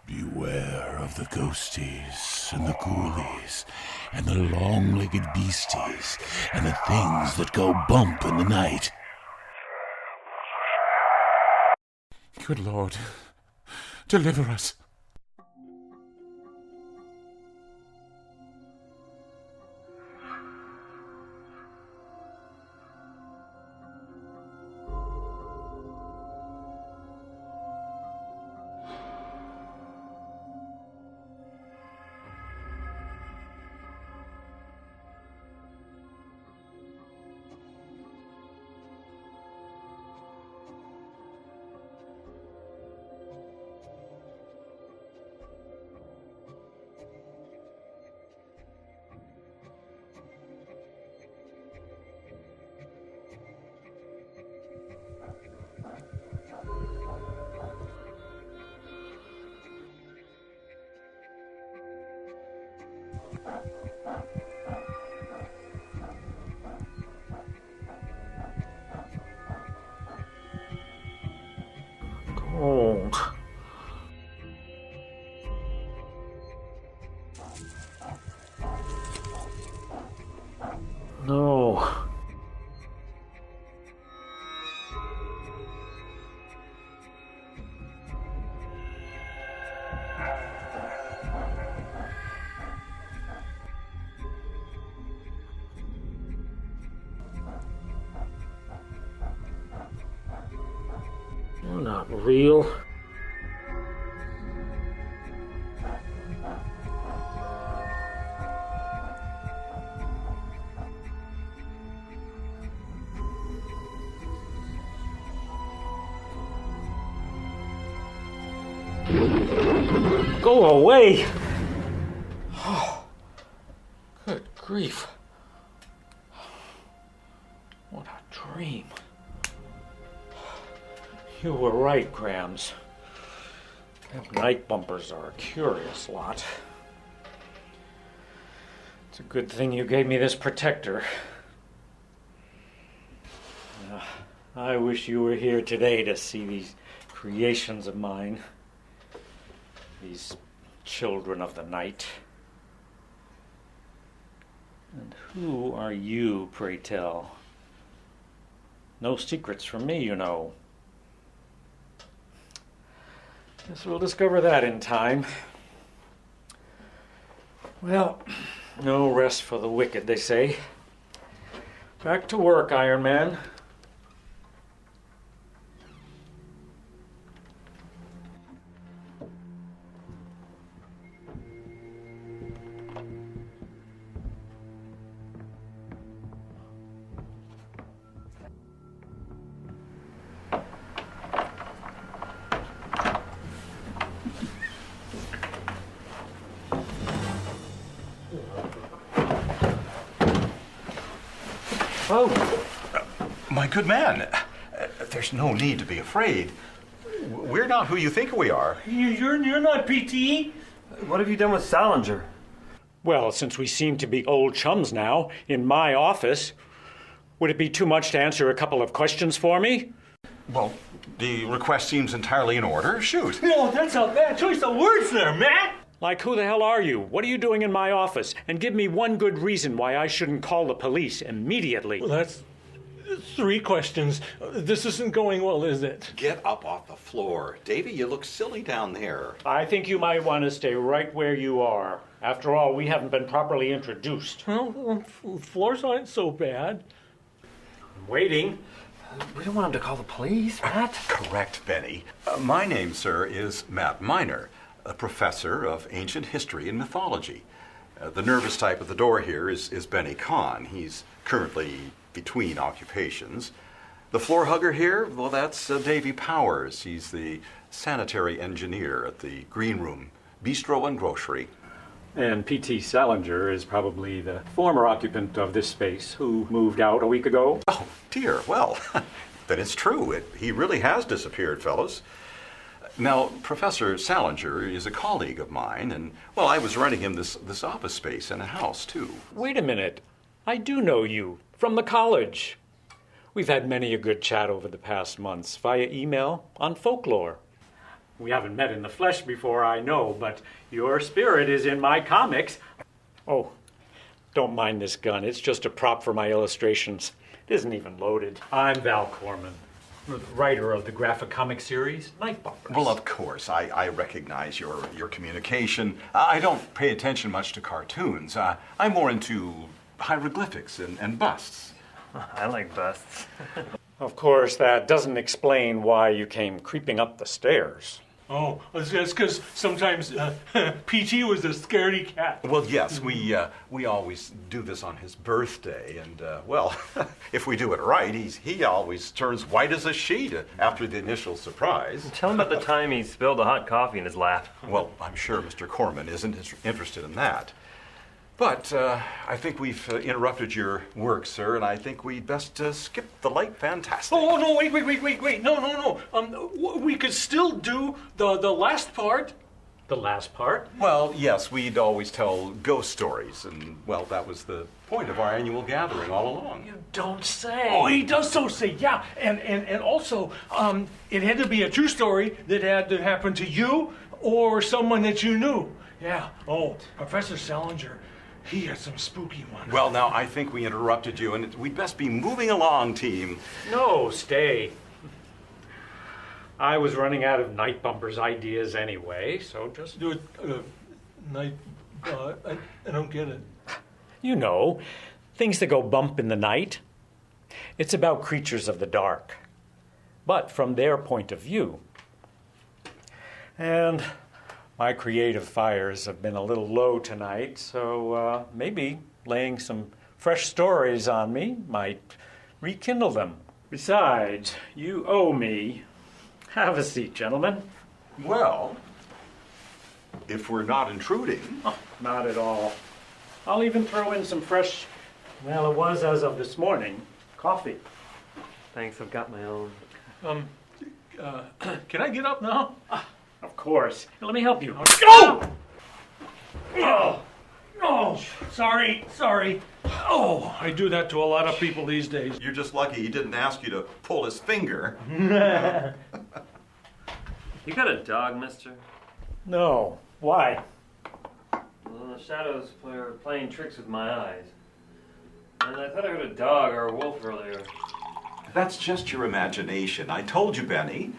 Beware of the ghosties and the ghoulies and the long-legged beasties and the things that go bump in the night. Good Lord, deliver us. Cold. No. You're not real. Go away! Oh, good grief. What a dream. You were right, Grams. Nightbumpers are a curious lot. It's a good thing you gave me this protector. I wish you were here today to see these creations of mine. These children of the night. And who are you, pray tell? No secrets from me, you know. Guess we'll discover that in time. Well, no rest for the wicked, they say. Back to work, Iron Man. Oh, my good man, there's no need to be afraid. We're not who you think we are. you're not PT? What have you done with Salinger? Well, since we seem to be old chums now, in my office, would it be too much to answer a couple of questions for me? Well, the request seems entirely in order. Shoot. No, that's a bad choice of words there, Matt! Like, who the hell are you? What are you doing in my office? And give me one good reason why I shouldn't call the police immediately. Well, that's 3 questions. This isn't going well, is it? Get up off the floor. Davy, you look silly down there. I think you might want to stay right where you are. After all, we haven't been properly introduced. Well, floors aren't so bad. I'm waiting. We don't want him to call the police, Matt. Correct, Benny. My name, sir, is Matt Miner, a professor of ancient history and mythology. The nervous type at the door here is Benny Kahn. He's currently between occupations. The floor hugger here, well, that's Davy Powers. He's the sanitary engineer at the Green Room, Bistro and Grocery. And P.T. Salinger is probably the former occupant of this space who moved out a week ago. Oh, dear. Well, then it's true. He really has disappeared, fellows. Now, Professor Salinger is a colleague of mine, and, well, I was renting him this office space and a house, too. Wait a minute. I do know you, from the college. We've had many a good chat over the past months, via email, on folklore. We haven't met in the flesh before, I know, but your spirit is in my comics. Oh, don't mind this gun. It's just a prop for my illustrations. It isn't even loaded. I'm Val Corman, the writer of the graphic comic series Nightbumpers. Well, of course, I recognize your communication. I don't pay attention much to cartoons. I'm more into hieroglyphics and busts. I like busts. Of course, that doesn't explain why you came creeping up the stairs. Oh, that's because sometimes PT was a scaredy cat. Well, yes, we always do this on his birthday, and well, if we do it right, he always turns white as a sheet after the initial surprise. Tell him about the time he spilled the hot coffee in his lap. Well, I'm sure Mr. Corman isn't interested in that. But I think we've interrupted your work, sir, and I think we'd best skip the light fantastic. Oh, no, wait. No. We could still do the last part. The last part? Well, yes, we'd always tell ghost stories, and, well, that was the point of our annual gathering all along. You don't say. Oh, he does so say, yeah. And also, it had to be a true story that had to happen to you or someone that you knew. Yeah. Oh, Professor Salinger. He has some spooky ones. Well, now, I think we interrupted you, and we'd best be moving along, team. No, stay. I was running out of Nightbumpers ideas anyway, so just... Do it, I don't get it. You know, things that go bump in the night. It's about creatures of the dark, but from their point of view. And my creative fires have been a little low tonight, so maybe laying some fresh stories on me might rekindle them. Besides, you owe me. Have a seat, gentlemen. Well, if we're not intruding... Oh, not at all. I'll even throw in some fresh, well, it was as of this morning, coffee. Thanks, I've got my own. Can I get up now? Of course. Let me help you. Oh! Oh, sorry. Oh, I do that to a lot of people these days. You're just lucky he didn't ask you to pull his finger. You got a dog, mister? No. Why? Well, the shadows were playing tricks with my eyes. And I thought I heard a dog or a wolf earlier. That's just your imagination. I told you, Benny.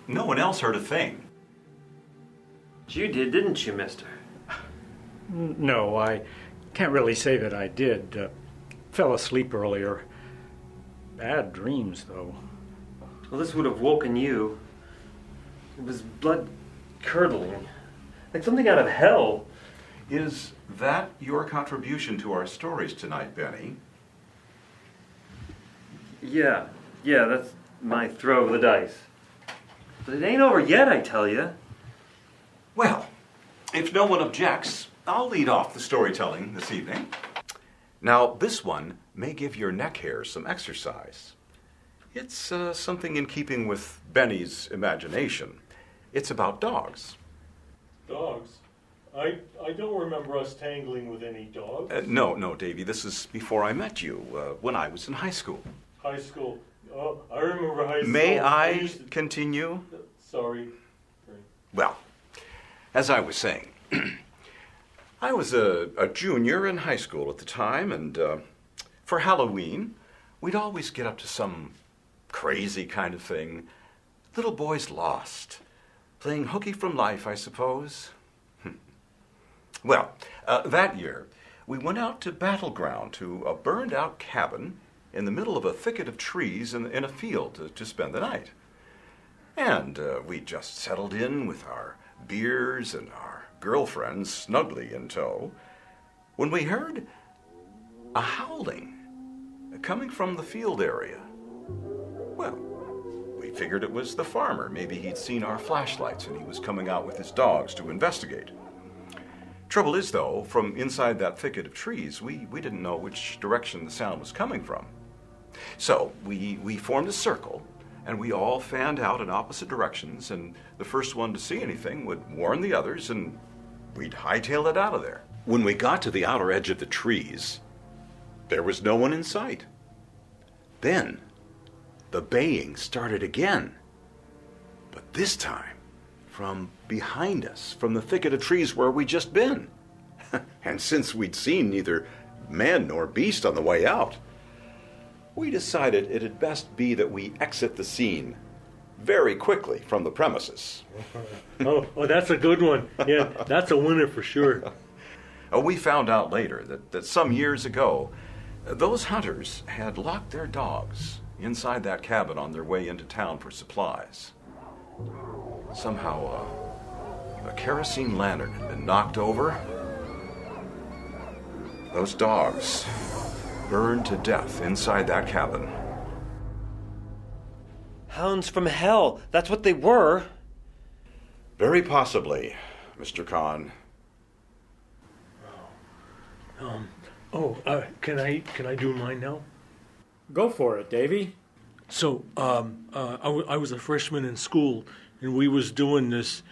No one else heard a thing. You did, didn't you, mister? No, I can't really say that I did. Fell asleep earlier. Bad dreams, though. Well, this would have woken you. It was blood-curdling. Like something out of hell. Is that your contribution to our stories tonight, Benny? Yeah, that's my throw of the dice. But it ain't over yet, I tell you. Well, if no one objects, I'll lead off the storytelling this evening. Now, this one may give your neck hairs some exercise. It's something in keeping with Benny's imagination. It's about dogs. Dogs? I don't remember us tangling with any dogs. No, Davy, this is before I met you, when I was in high school. High school. Oh, I remember high school. May I continue? Sorry. Well, as I was saying, I was a junior in high school at the time, and for Halloween, we'd always get up to some crazy kind of thing. Little boys lost. Playing hooky from life, I suppose. Well, that year, we went out to Battleground, to a burned-out cabin in the middle of a thicket of trees in a field to spend the night. And we just settled in with our beers and our girlfriends snugly in tow when we heard a howling coming from the field area. Well, we figured it was the farmer. Maybe he'd seen our flashlights and he was coming out with his dogs to investigate. Trouble is, though, from inside that thicket of trees, we didn't know which direction the sound was coming from. So we formed a circle, and we all fanned out in opposite directions, and the first one to see anything would warn the others, and we'd hightail it out of there. When we got to the outer edge of the trees, there was no one in sight. Then the baying started again, but this time from behind us, from the thicket of trees where we'd just been. And since we'd seen neither man nor beast on the way out, we decided it'd best be that we exit the scene very quickly from the premises. Oh, that's a good one. Yeah, that's a winner for sure. We found out later that some years ago, those hunters had locked their dogs inside that cabin on their way into town for supplies. Somehow, a kerosene lantern had been knocked over. Those dogs burned to death inside that cabin. Hounds from hell. That's what they were. Very possibly, Mr. Kahn. Can I do mine now? Go for it, Davy. So, I was a freshman in school, and we was doing this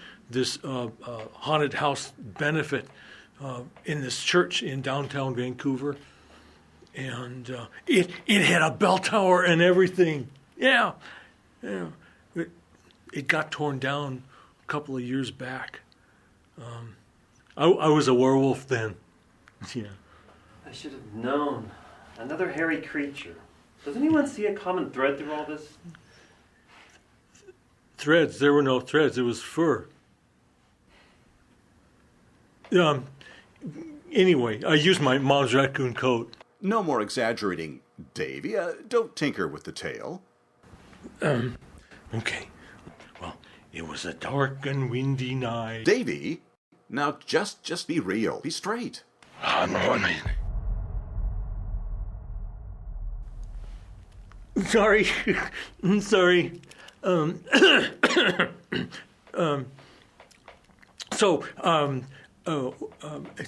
haunted house benefit in this church in downtown Vancouver, and it had a bell tower and everything. Yeah. It got torn down a couple of years back. I was a werewolf then. Yeah. I should have known. Another hairy creature. Does anyone see a common thread through all this? Threads? There were no threads. It was fur. Anyway, I used my mom's raccoon coat. No more exaggerating, Davy. Don't tinker with the tale. Okay. Well, it was a dark and windy night. Davy, now just be real. Be straight. I'm running. Sorry. Sorry.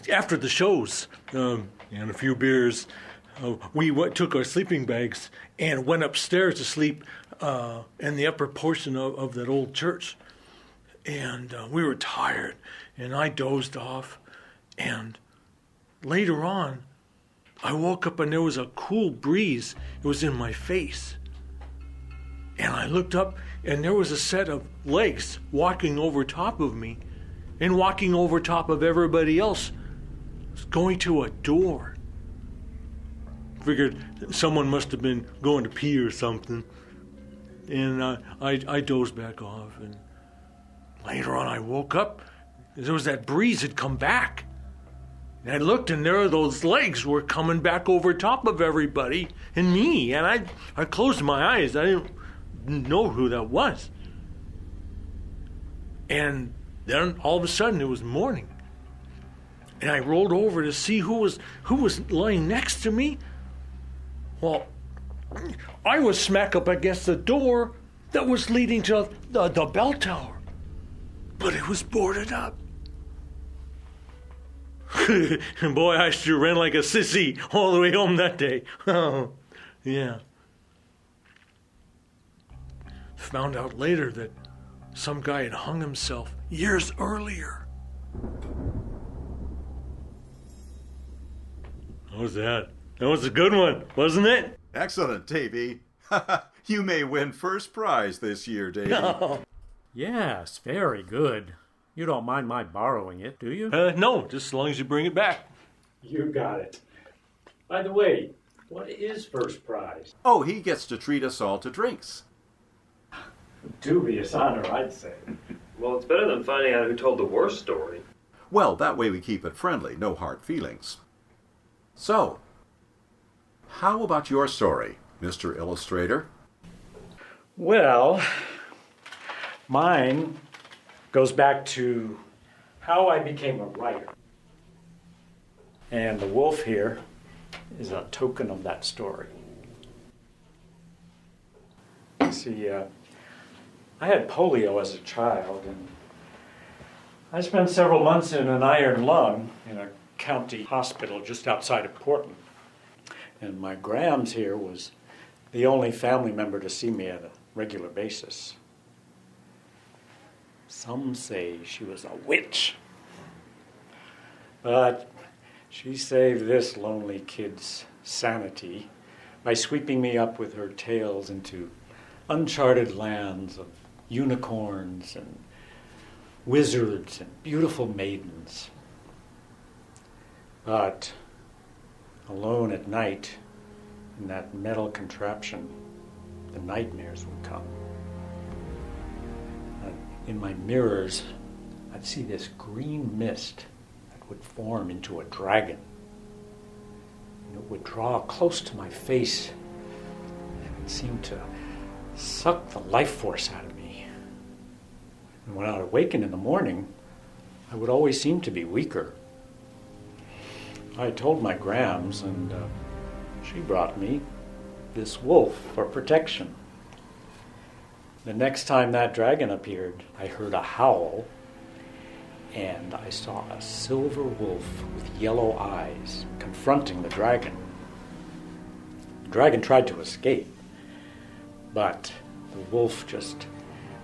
After the shows and a few beers, we took our sleeping bags and went upstairs to sleep in the upper portion of that old church. And we were tired, and I dozed off. And later on, I woke up and there was a cool breeze. It was in my face. And I looked up and there was a set of legs walking over top of me and walking over top of everybody else, going to a door. Figured someone must have been going to pee or something. And I dozed back off. And later on I woke up. There was that breeze had come back. And I looked, and there those legs were coming back over top of everybody and me. And I closed my eyes. I didn't know who that was. And then all of a sudden it was morning. And I rolled over to see who was lying next to me. Well, I was smack up against the door that was leading to the bell tower. But it was boarded up. And boy, I sure ran like a sissy all the way home that day. Oh, yeah. Found out later that some guy had hung himself years earlier. How was that? That was a good one, wasn't it? Excellent, Davy. You may win first prize this year, Davy. No. Yes, very good. You don't mind my borrowing it, do you? No, just as long as you bring it back. You got it. By the way, what is first prize? Oh, he gets to treat us all to drinks. Dubious honor, I'd say. Well, it's better than finding out who told the worst story. Well, that way we keep it friendly, no hard feelings. So, how about your story, Mr. Illustrator? Well, mine goes back to how I became a writer. And the wolf here is a token of that story. See, I had polio as a child, and I spent several months in an iron lung in a county hospital just outside of Portland. And my Grams here was the only family member to see me at a regular basis. Some say she was a witch. But she saved this lonely kid's sanity by sweeping me up with her tails into uncharted lands of unicorns and wizards and beautiful maidens. But alone at night, in that metal contraption, the nightmares would come. In my mirrors, I'd see this green mist that would form into a dragon. And it would draw close to my face and seem to suck the life force out of me. And when I'd awaken in the morning, I would always seem to be weaker. I told my Grams, and she brought me this wolf for protection. The next time that dragon appeared, I heard a howl, and I saw a silver wolf with yellow eyes confronting the dragon. The dragon tried to escape, but the wolf just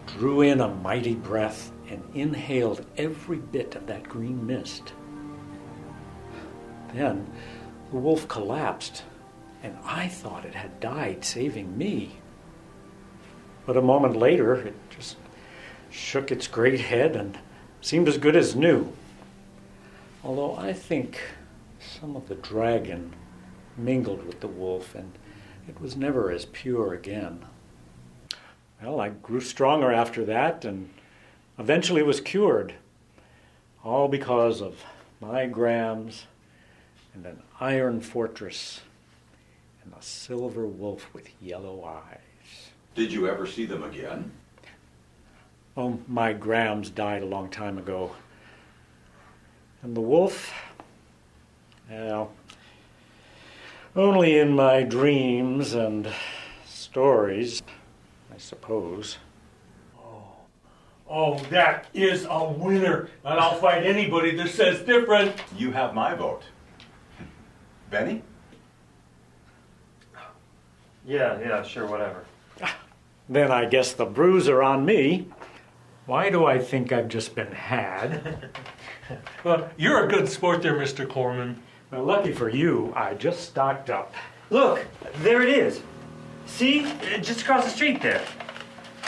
drew in a mighty breath and inhaled every bit of that green mist. Then the wolf collapsed, and I thought it had died saving me. But a moment later, it just shook its great head and seemed as good as new. Although I think some of the dragon mingled with the wolf, and it was never as pure again. Well, I grew stronger after that and eventually was cured. All because of my Grams and an iron fortress and a silver wolf with yellow eyes. Did you ever see them again? Oh, my Grams died a long time ago. And the wolf, well, only in my dreams and stories, I suppose. Oh, that is a winner, and I'll fight anybody that says different. You have my vote. Benny? Yeah, sure, whatever. Then I guess the bruise are on me. Why do I think I've just been had? Well, you're a good sport there, Mr. Corman. Well, lucky for you, I just stocked up. Look, there it is. See? Just across the street there.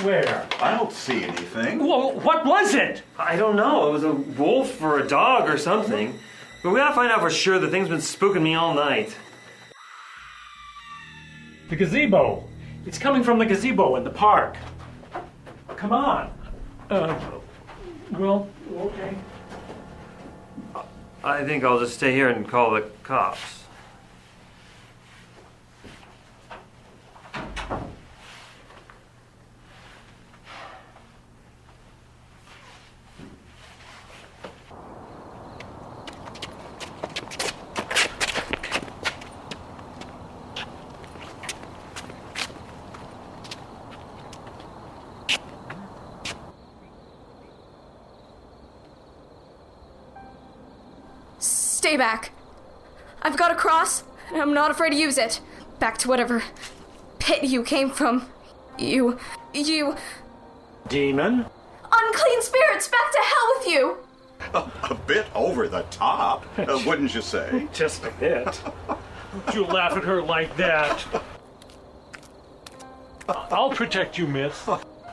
Where? I don't see anything. Well, what was it? I don't know. It was a wolf or a dog or something. But we gotta find out for sure. The thing's been spooking me all night. The gazebo. It's coming from the gazebo in the park. Come on. Well, okay. I think I'll just stay here and call the cops. Stay back. I've got a cross, and I'm not afraid to use it. Back to whatever pit you came from. You... Demon? Unclean spirits, back to hell with you! A bit over the top, wouldn't you say? Just a bit. Don't you laugh at her like that. I'll protect you, miss.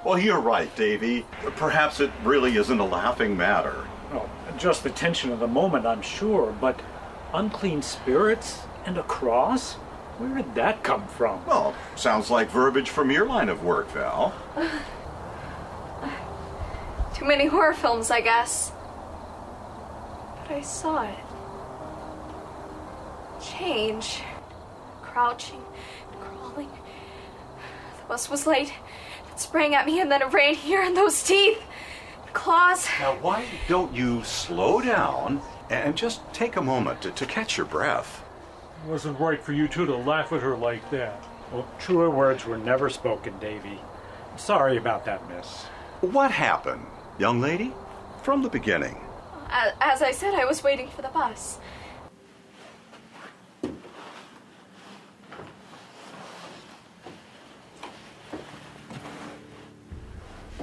Well, you're right, Davy. Perhaps it really isn't a laughing matter. Oh, just the tension of the moment, I'm sure, but unclean spirits and a cross? Where did that come from? Well, sounds like verbiage from your line of work, Val. Too many horror films, I guess. But I saw it. Change. Crouching, crawling. The bus was late. It sprang at me and then it rained here and those teeth. Claws. Now, why don't you slow down and just take a moment to catch your breath? It wasn't right for you two to laugh at her like that. Well, truer words were never spoken, Davy. I'm sorry about that, miss. What happened, young lady? From the beginning. As I said, I was waiting for the bus.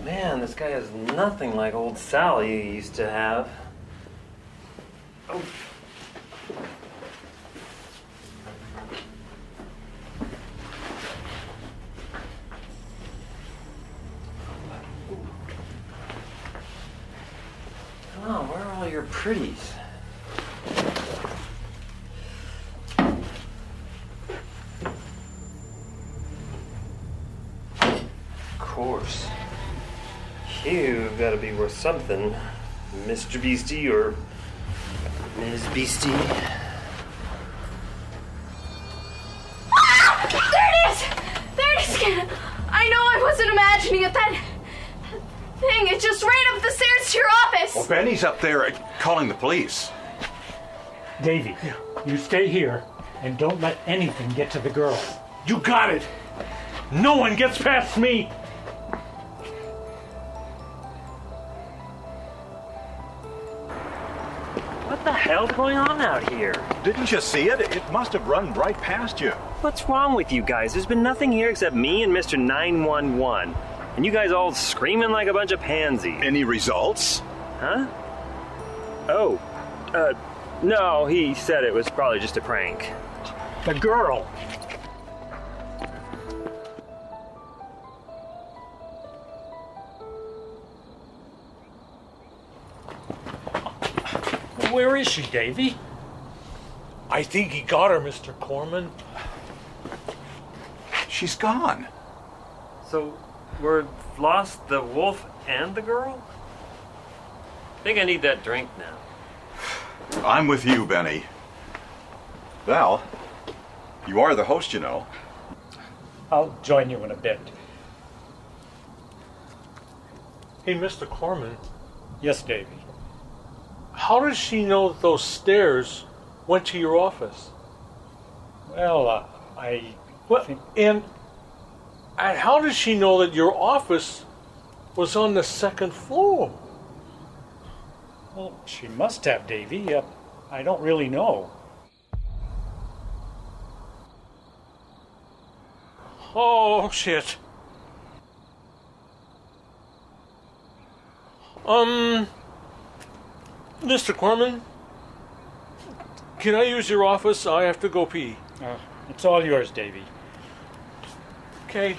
Man, this guy is nothing like old Sal you used to have. Oh. your pretties. Of course. You've got to be worth something, Mr. Beastie or Ms. Beastie. There it is! There it is again! I know I wasn't imagining it. That thing, it just ran up the stairs to your office. Well, Benny's up there calling the police. Davy, you stay here and don't let anything get to the girl. You got it. No one gets past me. What the hell's going on out here? Didn't you see it? It must have run right past you. What's wrong with you guys? There's been nothing here except me and Mr. 911. And you guys all screaming like a bunch of pansies. Any results? Huh? Oh, no, he said it was probably just a prank. The girl. Where is she, Davy? I think he got her, Mr. Corman. She's gone. So, we've lost the wolf and the girl? I think I need that drink now. I'm with you, Benny. Val, you are the host, you know. I'll join you in a bit. Hey, Mr. Corman, Yes, Davy. how does she know that those stairs went to your office? Well, I Well, think... and how does she know that your office was on the second floor? Well, she must have, Davy. I don't really know. Oh, shit. Mr. Corman, can I use your office? I have to go pee. It's all yours, Davy. Okay.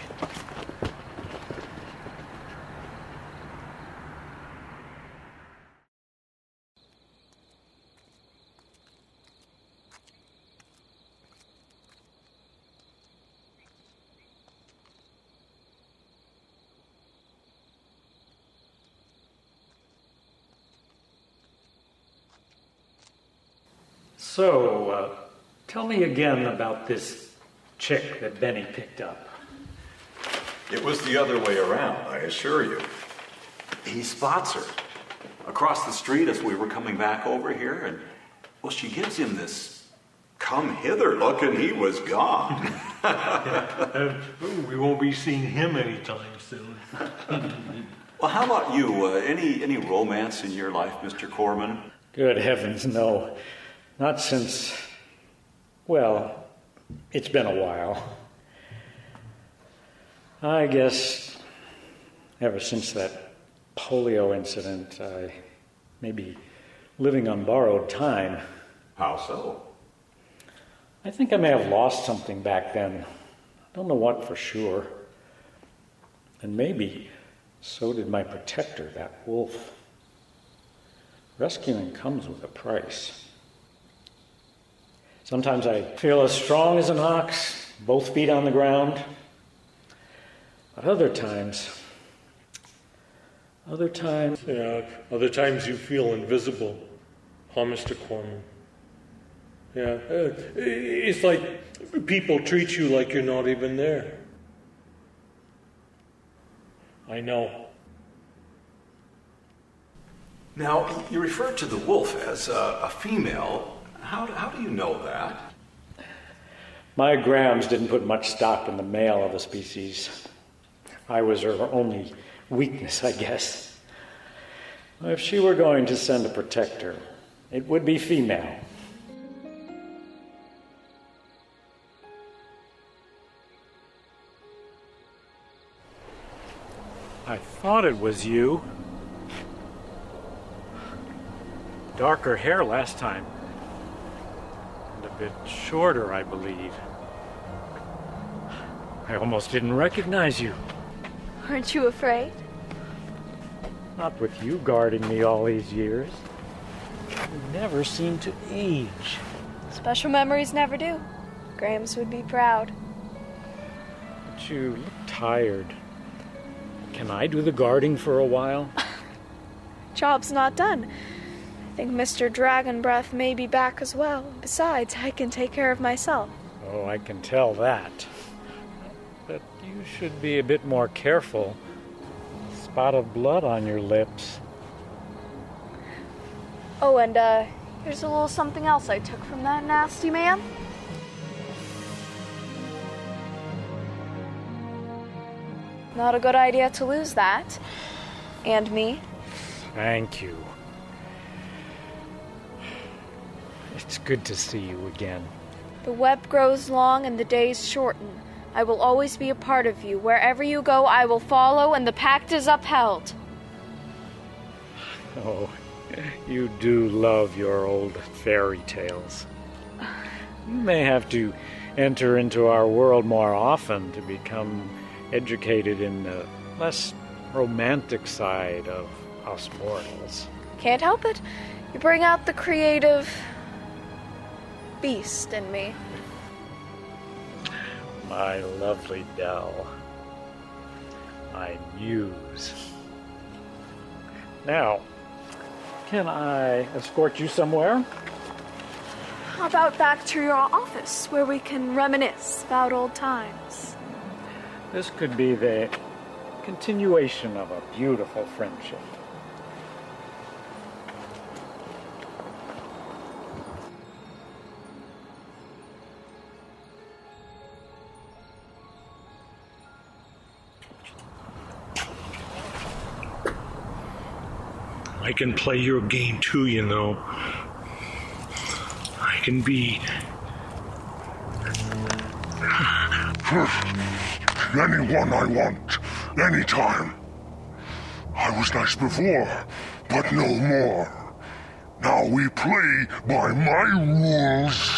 So, tell me again about this chick that Benny picked up. It was the other way around, I assure you. He spots her across the street as we were coming back over here, and, well, she gives him this come hither look, and he was gone. We won't be seeing him anytime soon. Well, how about you? Any romance in your life, Mr. Corman? Good heavens, no. Not since... Well, it's been a while. I guess ever since that polio incident, I may be living on borrowed time. How so? I think I may have lost something back then. I don't know what for sure. And maybe so did my protector, that wolf. Rescuing comes with a price. Sometimes I feel as strong as an ox, both feet on the ground. But other times... Yeah, other times you feel invisible, huh, Mr. Corman? Yeah, it's like people treat you like you're not even there. I know. Now, you referred to the wolf as a female. How do you know that? My Grams didn't put much stock in the male of the species. I was her only weakness, I guess. If she were going to send a protector, it would be female. I thought it was you. Darker hair last time. And a bit shorter, I believe. I almost didn't recognize you. Aren't you afraid? Not with you guarding me all these years. never seem to age. Special memories never do. Grams would be proud. But you look tired. Can I do the guarding for a while? Job's not done. I think Mr. Dragon Breath may be back as well. Besides, I can take care of myself. Oh, I can tell that. But you should be a bit more careful. Spot of blood on your lips. Oh, and here's a little something else I took from that nasty man. Not a good idea to lose that. And me. Thank you. It's good to see you again. The web grows long and the days shorten. I will always be a part of you. Wherever you go, I will follow, and the pact is upheld. Oh, you do love your old fairy tales. You may have to enter into our world more often to become educated in the less romantic side of us mortals. Can't help it. You bring out the creative beast in me. My lovely Dell. My muse. Now, can I escort you somewhere? How about back to your office, where we can reminisce about old times? This could be the continuation of a beautiful friendship. I can play your game too, you know. I can be Anyone I want, anytime. I was nice before, but no more. Now we play by my rules.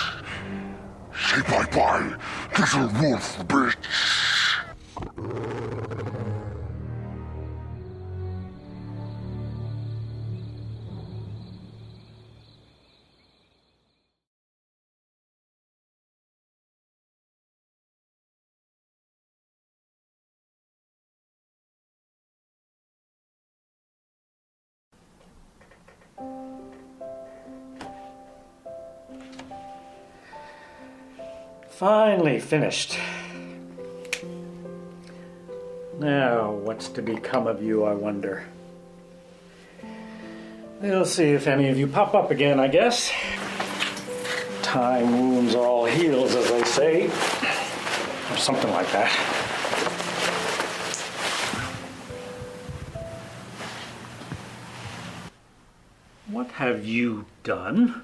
Say bye-bye, little wolf bitch. Finally finished. Now, what's to become of you, I wonder? We'll see if any of you pop up again, I guess. Time wounds are all heals, as they say. Or something like that. What have you done?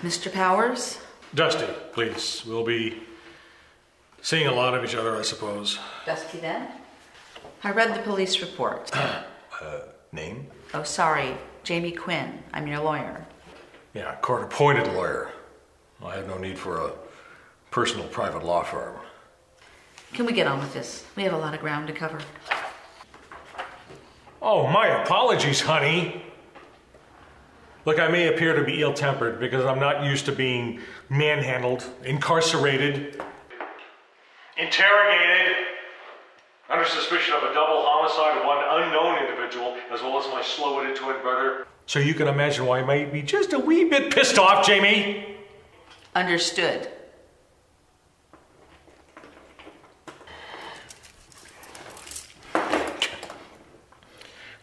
Mr. Powers? Dusty, please. We'll be seeing a lot of each other, I suppose. Dusty then? I read the police report. Name? Oh, sorry. Jamie Quinn. I'm your lawyer. Yeah, court-appointed lawyer. I have no need for a personal private law firm. Can we get on with this? We have a lot of ground to cover. Oh, my apologies, honey. Look, I may appear to be ill-tempered because I'm not used to being manhandled, incarcerated, interrogated, under suspicion of a double homicide of one unknown individual, as well as my slow-witted twin brother. So you can imagine why I might be just a wee bit pissed off, Jamie. Understood.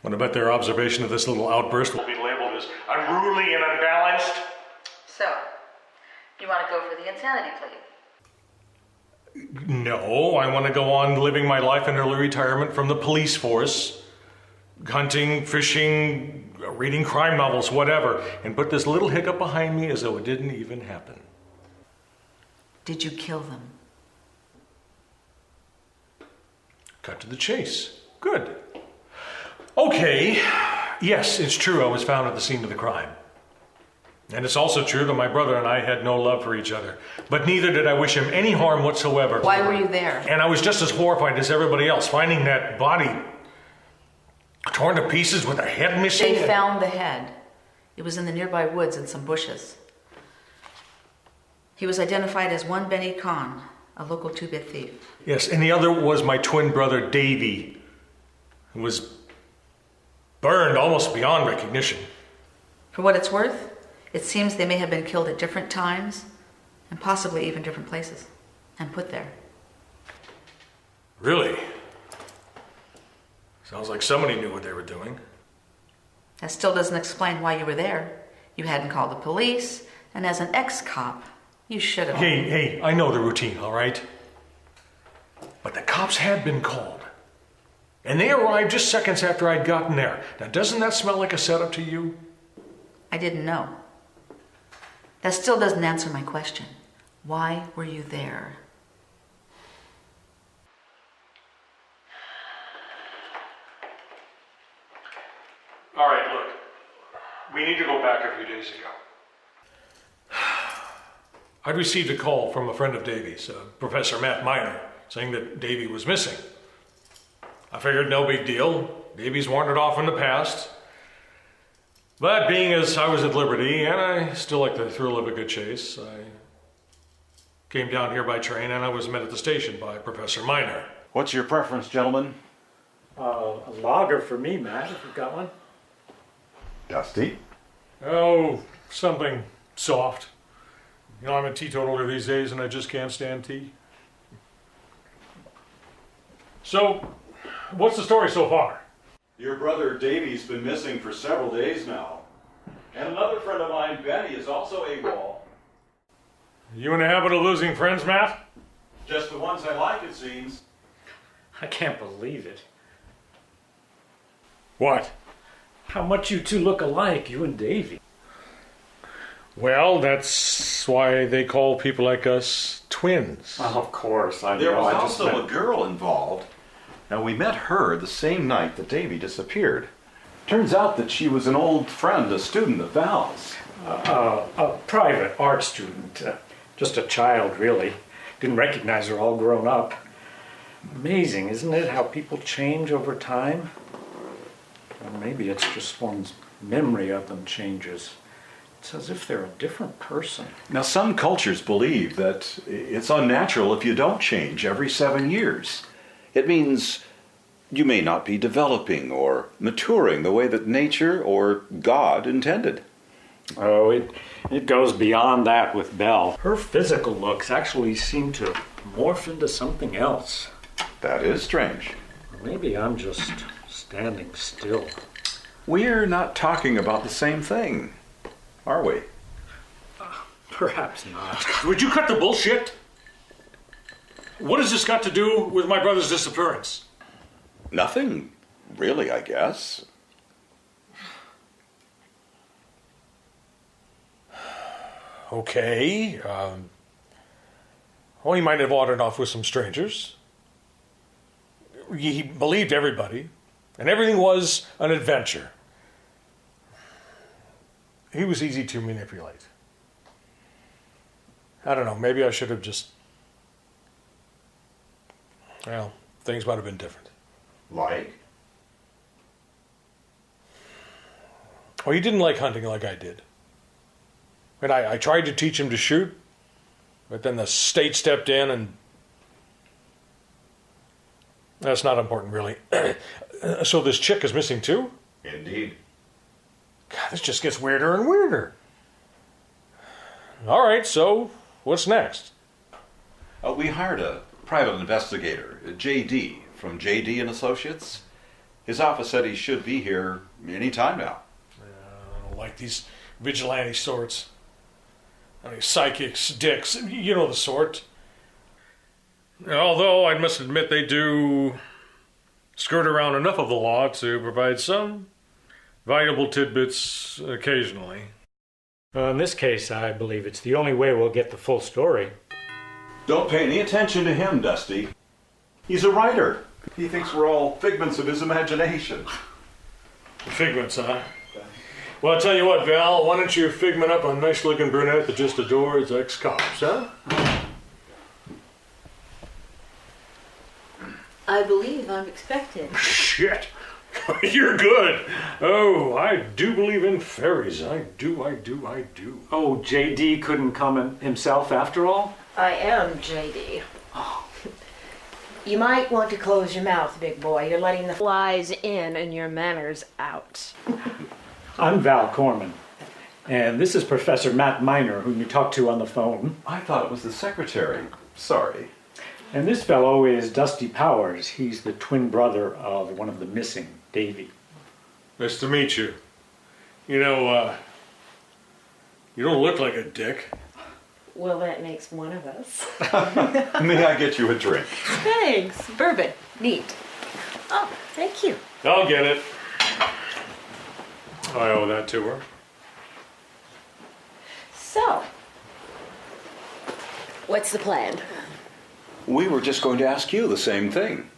And I bet their observation of this little outburst will be labeled as unruly and unbalanced. So, you want to go for the insanity plea? No, I want to go on living my life in early retirement from the police force, hunting, fishing, reading crime novels, whatever, and put this little hiccup behind me as though it didn't even happen. Did you kill them? Cut to the chase. Good. Okay, yes, it's true I was found at the scene of the crime. And it's also true that my brother and I had no love for each other. But neither did I wish him any harm whatsoever. Why were you there? And I was just as horrified as everybody else, finding that body torn to pieces with a head missing. They found the head. It was in the nearby woods and some bushes. He was identified as one Benny Kahn, a local two-bit thief. Yes, and the other was my twin brother, Davy, who was burned almost beyond recognition. For what it's worth, it seems they may have been killed at different times and possibly even different places and put there. Really? Sounds like somebody knew what they were doing. That still doesn't explain why you were there. You hadn't called the police, and as an ex-cop, you should have. Hey, I know the routine, all right? But the cops had been called. And they arrived just seconds after I'd gotten there. Now, doesn't that smell like a setup to you? I didn't know. That still doesn't answer my question. Why were you there? All right, look. We need to go back a few days ago. I'd received a call from a friend of Davy's, Professor Matt Miner, saying that Davy was missing. I figured no big deal. Davy's wandered off in the past. But being as I was at liberty, and I still like the thrill of a good chase, I came down here by train and I was met at the station by Professor Miner. What's your preference, gentlemen? A lager for me, Matt, if you've got one. Dusty? Oh, something soft. You know, I'm a teetotaler these days and I just can't stand tea. So, what's the story so far? Your brother Davy's been missing for several days now. And another friend of mine, Benny, is also AWOL. You in the habit of losing friends, Matt? Just the ones I like, it seems. I can't believe it. What? How much you two look alike, you and Davy. Well, that's why they call people like us twins. Well, of course, I know. There was I just also meant- a girl involved. Now, we met her the same night that Davy disappeared. Turns out that she was an old friend, a student of Val's. A private art student. Just a child, really. Didn't recognize her all grown up. Amazing, isn't it, how people change over time? Or maybe it's just one's memory of them changes. It's as if they're a different person. Now, some cultures believe that it's unnatural if you don't change every 7 years. It means you may not be developing or maturing the way that nature or God intended. Oh, it goes beyond that with Belle. Her physical looks actually seem to morph into something else. That is strange. Maybe I'm just standing still. We're not talking about the same thing, are we? Perhaps not. Would you cut the bullshit? What has this got to do with my brother's disappearance? Nothing, really, I guess. Okay. Well, he might have wandered off with some strangers. He believed everybody, and everything was an adventure. He was easy to manipulate. I don't know, maybe I should have just... Well, things might have been different. Like? Well, he didn't like hunting like I did. And I tried to teach him to shoot, but then the state stepped in and... That's not important, really. So this chick is missing too? Indeed. God, this just gets weirder and weirder. All right, so what's next? We hired a private investigator, J.D., from J.D. and Associates. His office said he should be here any time now. I don't like these vigilante sorts. I mean, psychics, dicks, you know the sort. Although I must admit they do skirt around enough of the law to provide some valuable tidbits occasionally. In this case, I believe it's the only way we'll get the full story. Don't pay any attention to him, Dusty. He's a writer. He thinks we're all figments of his imagination. Figments, huh? Well, I'll tell you what, Val, why don't you figment up a nice-looking brunette that just adores ex-cops, huh? I believe I'm expected. Shit! You're good! Oh, I do believe in fairies. I do. Oh, J.D. couldn't come himself after all? I am J.D. You might want to close your mouth, big boy. You're letting the flies in and your manners out. I'm Val Corman, and this is Professor Matt Miner, whom you talked to on the phone. I thought it was the secretary. Sorry. And this fellow is Dusty Powers. He's the twin brother of one of the missing, Davy. Nice to meet you. You know, you don't look like a dick. Well, that makes one of us. May I get you a drink? Thanks. Bourbon. Neat. Oh, thank you. I'll get it. I owe that to her. So, what's the plan? We were just going to ask you the same thing.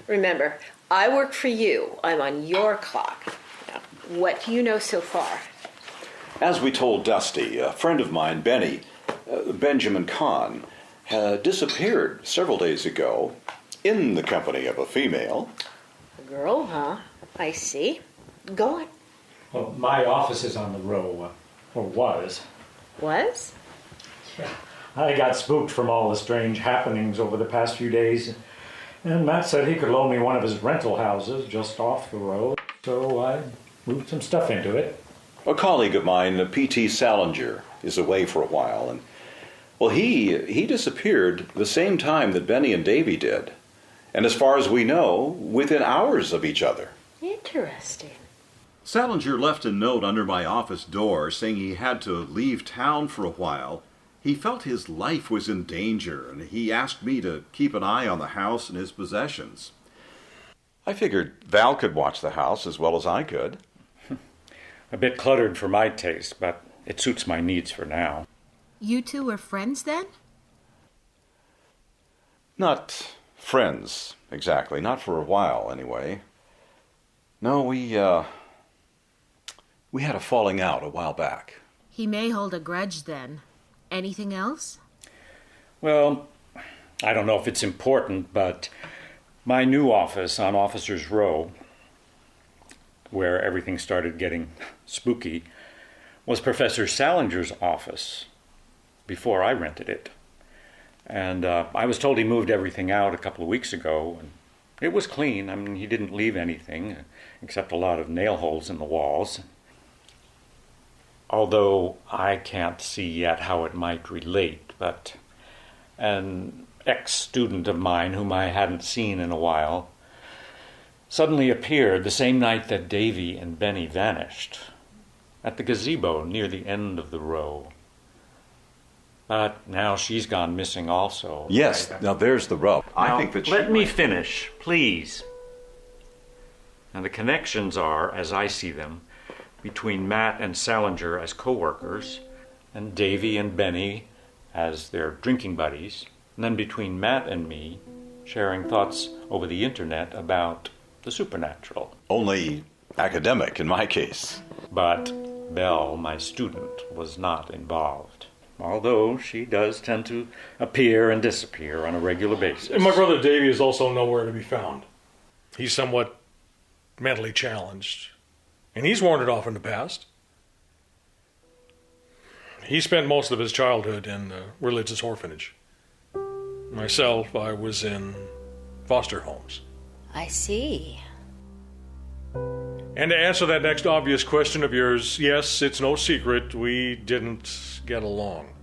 Remember, I work for you. I'm on your clock. Now, what do you know so far? As we told Dusty, a friend of mine, Benjamin Kahn, had disappeared several days ago in the company of a female. A girl, huh? I see. Go on. Well, my office is on the row, or was. Was? Yeah. I got spooked from all the strange happenings over the past few days, and Matt said he could loan me one of his rental houses just off the road, so I moved some stuff into it. A colleague of mine, P.T. Salinger, is away for a while, and well, he disappeared the same time that Benny and Davy did, and as far as we know, within hours of each other. Interesting. Salinger left a note under my office door saying he had to leave town for a while. He felt his life was in danger, and he asked me to keep an eye on the house and his possessions. I figured Val could watch the house as well as I could. A bit cluttered for my taste, but it suits my needs for now. You two were friends then? Not friends, exactly. Not for a while, anyway. No, we had a falling out a while back. He may hold a grudge then. Anything else? Well, I don't know if it's important, but my new office on Officers Row, where everything started getting spooky, was Professor Salinger's office before I rented it. And I was told he moved everything out a couple of weeks ago, and it was clean. I mean, he didn't leave anything except a lot of nail holes in the walls. Although I can't see yet how it might relate, but an ex-student of mine whom I hadn't seen in a while suddenly appeared the same night that Davy and Benny vanished, at the gazebo near the end of the row. But now she's gone missing also. Yes, now there's the rub. Now, I think that let me finish, please. Now the connections are, as I see them, between Matt and Salinger as co-workers, and Davy and Benny as their drinking buddies, and then between Matt and me, sharing thoughts over the internet about the supernatural. Only academic in my case. But Belle, my student, was not involved, although she does tend to appear and disappear on a regular basis. And my brother Davy is also nowhere to be found. He's somewhat mentally challenged, and he's wandered off in the past. He spent most of his childhood in a religious orphanage. Myself, I was in foster homes. I see. And to answer that next obvious question of yours, yes, it's no secret we didn't get along.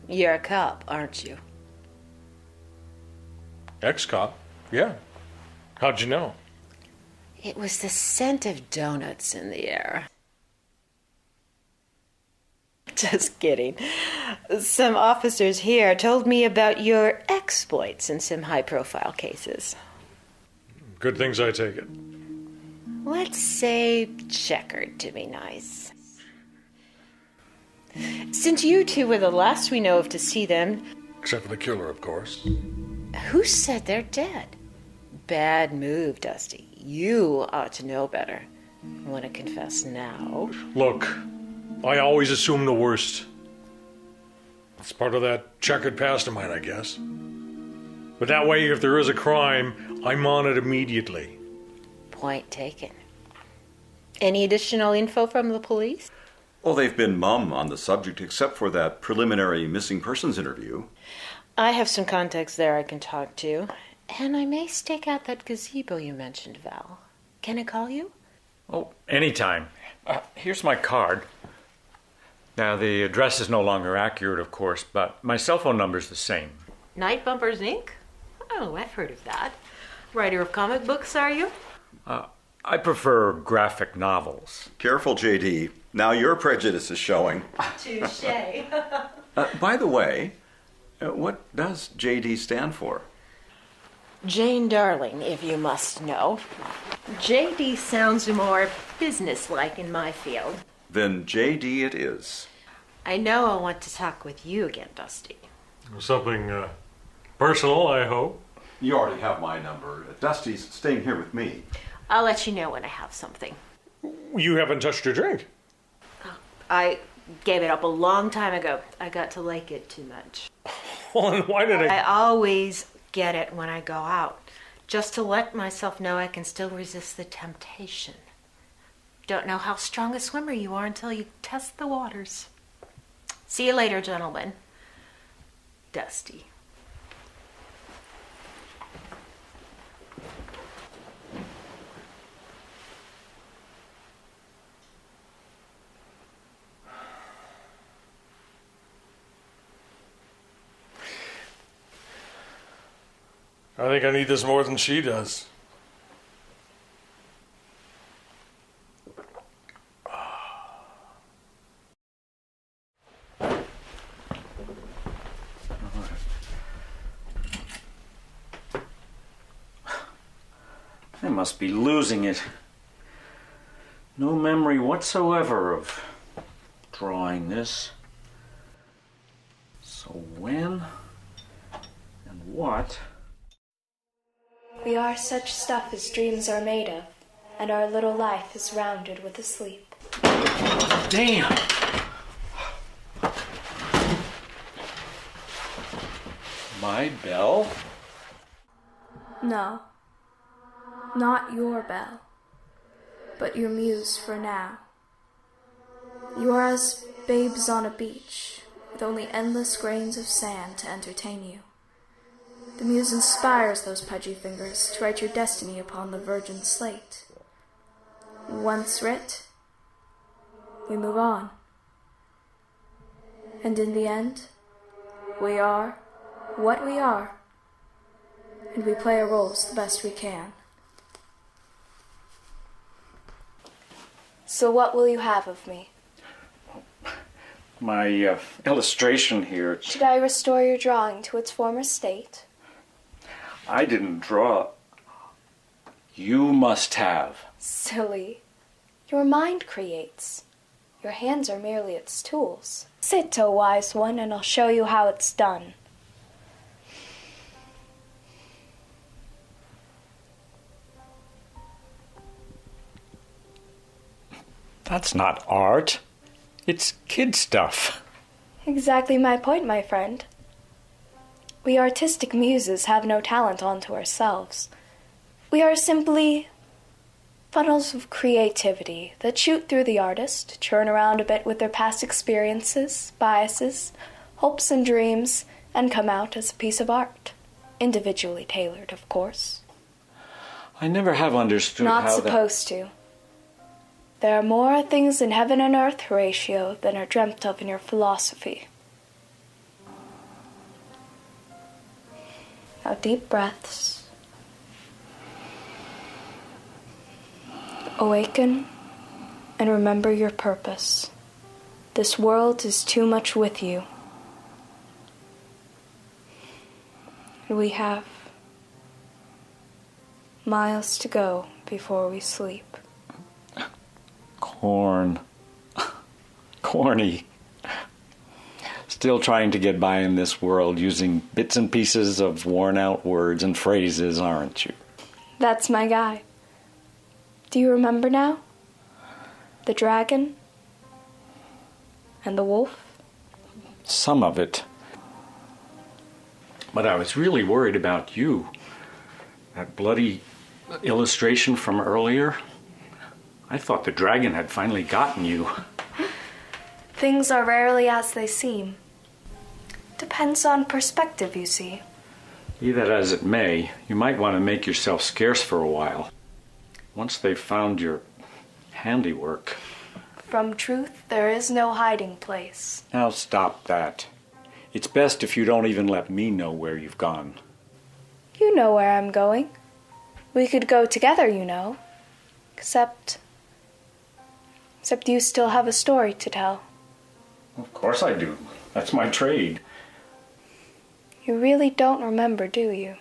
You're a cop, aren't you? Ex-cop, yeah. How'd you know? It was the scent of donuts in the air. Just kidding. Some officers here told me about your exploits in some high-profile cases. Good things, I take it. Let's say checkered, to be nice. Since you two were the last we know of to see them... Except for the killer, of course. Who said they're dead? Bad move, Dusty. You ought to know better. Want to confess now? Look, I always assume the worst. It's part of that checkered past of mine, I guess. But that way, if there is a crime, I'm on it immediately. Point taken. Any additional info from the police? Well, they've been mum on the subject except for that preliminary missing persons interview. I have some contacts there I can talk to. And I may stake out that gazebo you mentioned, Val. Can I call you? Oh, anytime. Here's my card. Now, the address is no longer accurate, of course, but my cell phone number's the same. Nightbumpers, Inc.? Oh, I've heard of that. Writer of comic books, are you? I prefer graphic novels. Careful, J.D. Now your prejudice is showing. Touché. By the way, what does J.D. stand for? Jane Darling, if you must know. J.D. sounds more businesslike in my field. Then J.D. it is. I know I'll want to talk with you again, Dusty. Something personal, I hope. You already have my number. Dusty's staying here with me. I'll let you know when I have something. You haven't touched your drink. I gave it up a long time ago. I got to like it too much. Well, and why did I always get it when I go out, just to let myself know I can still resist the temptation. Don't know how strong a swimmer you are until you test the waters. See you later, gentlemen. Dusty. I think I need this more than she does. I must be losing it. No memory whatsoever of drawing this. So when and what? We are such stuff as dreams are made of, and our little life is rounded with a sleep. Damn! My bell? No, not your bell, but your muse for now. You are as babes on a beach, with only endless grains of sand to entertain you. The muse inspires those pudgy fingers to write your destiny upon the virgin slate. Once writ, we move on. And in the end, we are what we are, and we play our roles the best we can. So what will you have of me? My illustration here. Should I restore your drawing to its former state? I didn't draw. You must have. Silly. Your mind creates. Your hands are merely its tools. Sit, O wise one, and I'll show you how it's done. That's not art. It's kid stuff. Exactly my point, my friend. We artistic muses have no talent unto ourselves. We are simply funnels of creativity that shoot through the artist, churn around a bit with their past experiences, biases, hopes and dreams, and come out as a piece of art. Individually tailored, of course. I never have understood Not how supposed to. There are more things in heaven and earth, Horatio, than are dreamt of in your philosophy. Now deep breaths. Awaken and remember your purpose. This world is too much with you. We have miles to go before we sleep. Corny. Still trying to get by in this world using bits and pieces of worn-out words and phrases, aren't you? That's my guy. Do you remember now? The dragon? And the wolf? Some of it. But I was really worried about you. That bloody illustration from earlier. I thought the dragon had finally gotten you. Things are rarely as they seem. Depends on perspective, you see. Be that as it may, you might want to make yourself scarce for a while. Once they've found your handiwork. From truth, there is no hiding place. Now stop that. It's best if you don't even let me know where you've gone. You know where I'm going. We could go together, you know. Except you still have a story to tell. Of course I do. That's my trade. You really don't remember, do you?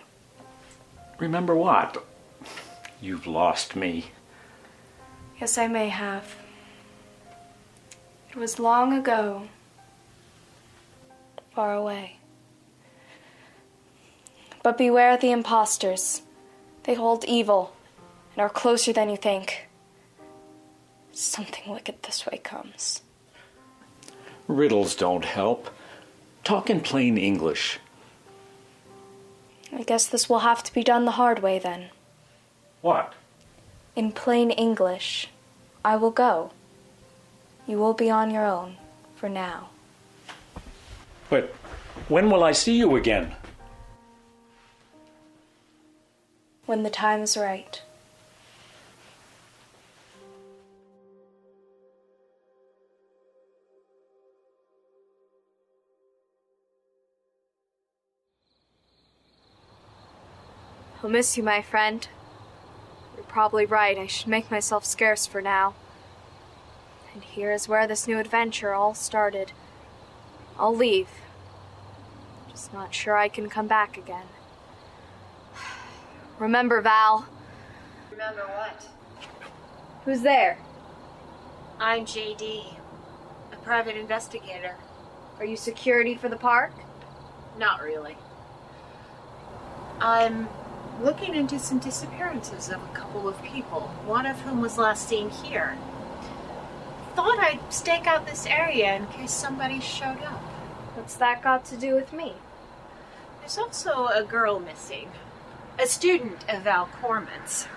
Remember what? You've lost me. Yes, I may have. It was long ago. Far away. But beware the impostors. They hold evil and are closer than you think. Something wicked this way comes. Riddles don't help. Talk in plain English. I guess this will have to be done the hard way then. What? In plain English, I will go. You will be on your own for now. But when will I see you again? When the time is right. I'll miss you, my friend. You're probably right. I should make myself scarce for now. And here is where this new adventure all started. I'll leave. Just not sure I can come back again. Remember, Val. Remember what? Who's there? I'm JD, a private investigator. Are you security for the park? Not really. I'm looking into some disappearances of a couple of people, one of whom was last seen here. Thought I'd stake out this area in case somebody showed up. What's that got to do with me? There's also a girl missing. A student of Val Corman's.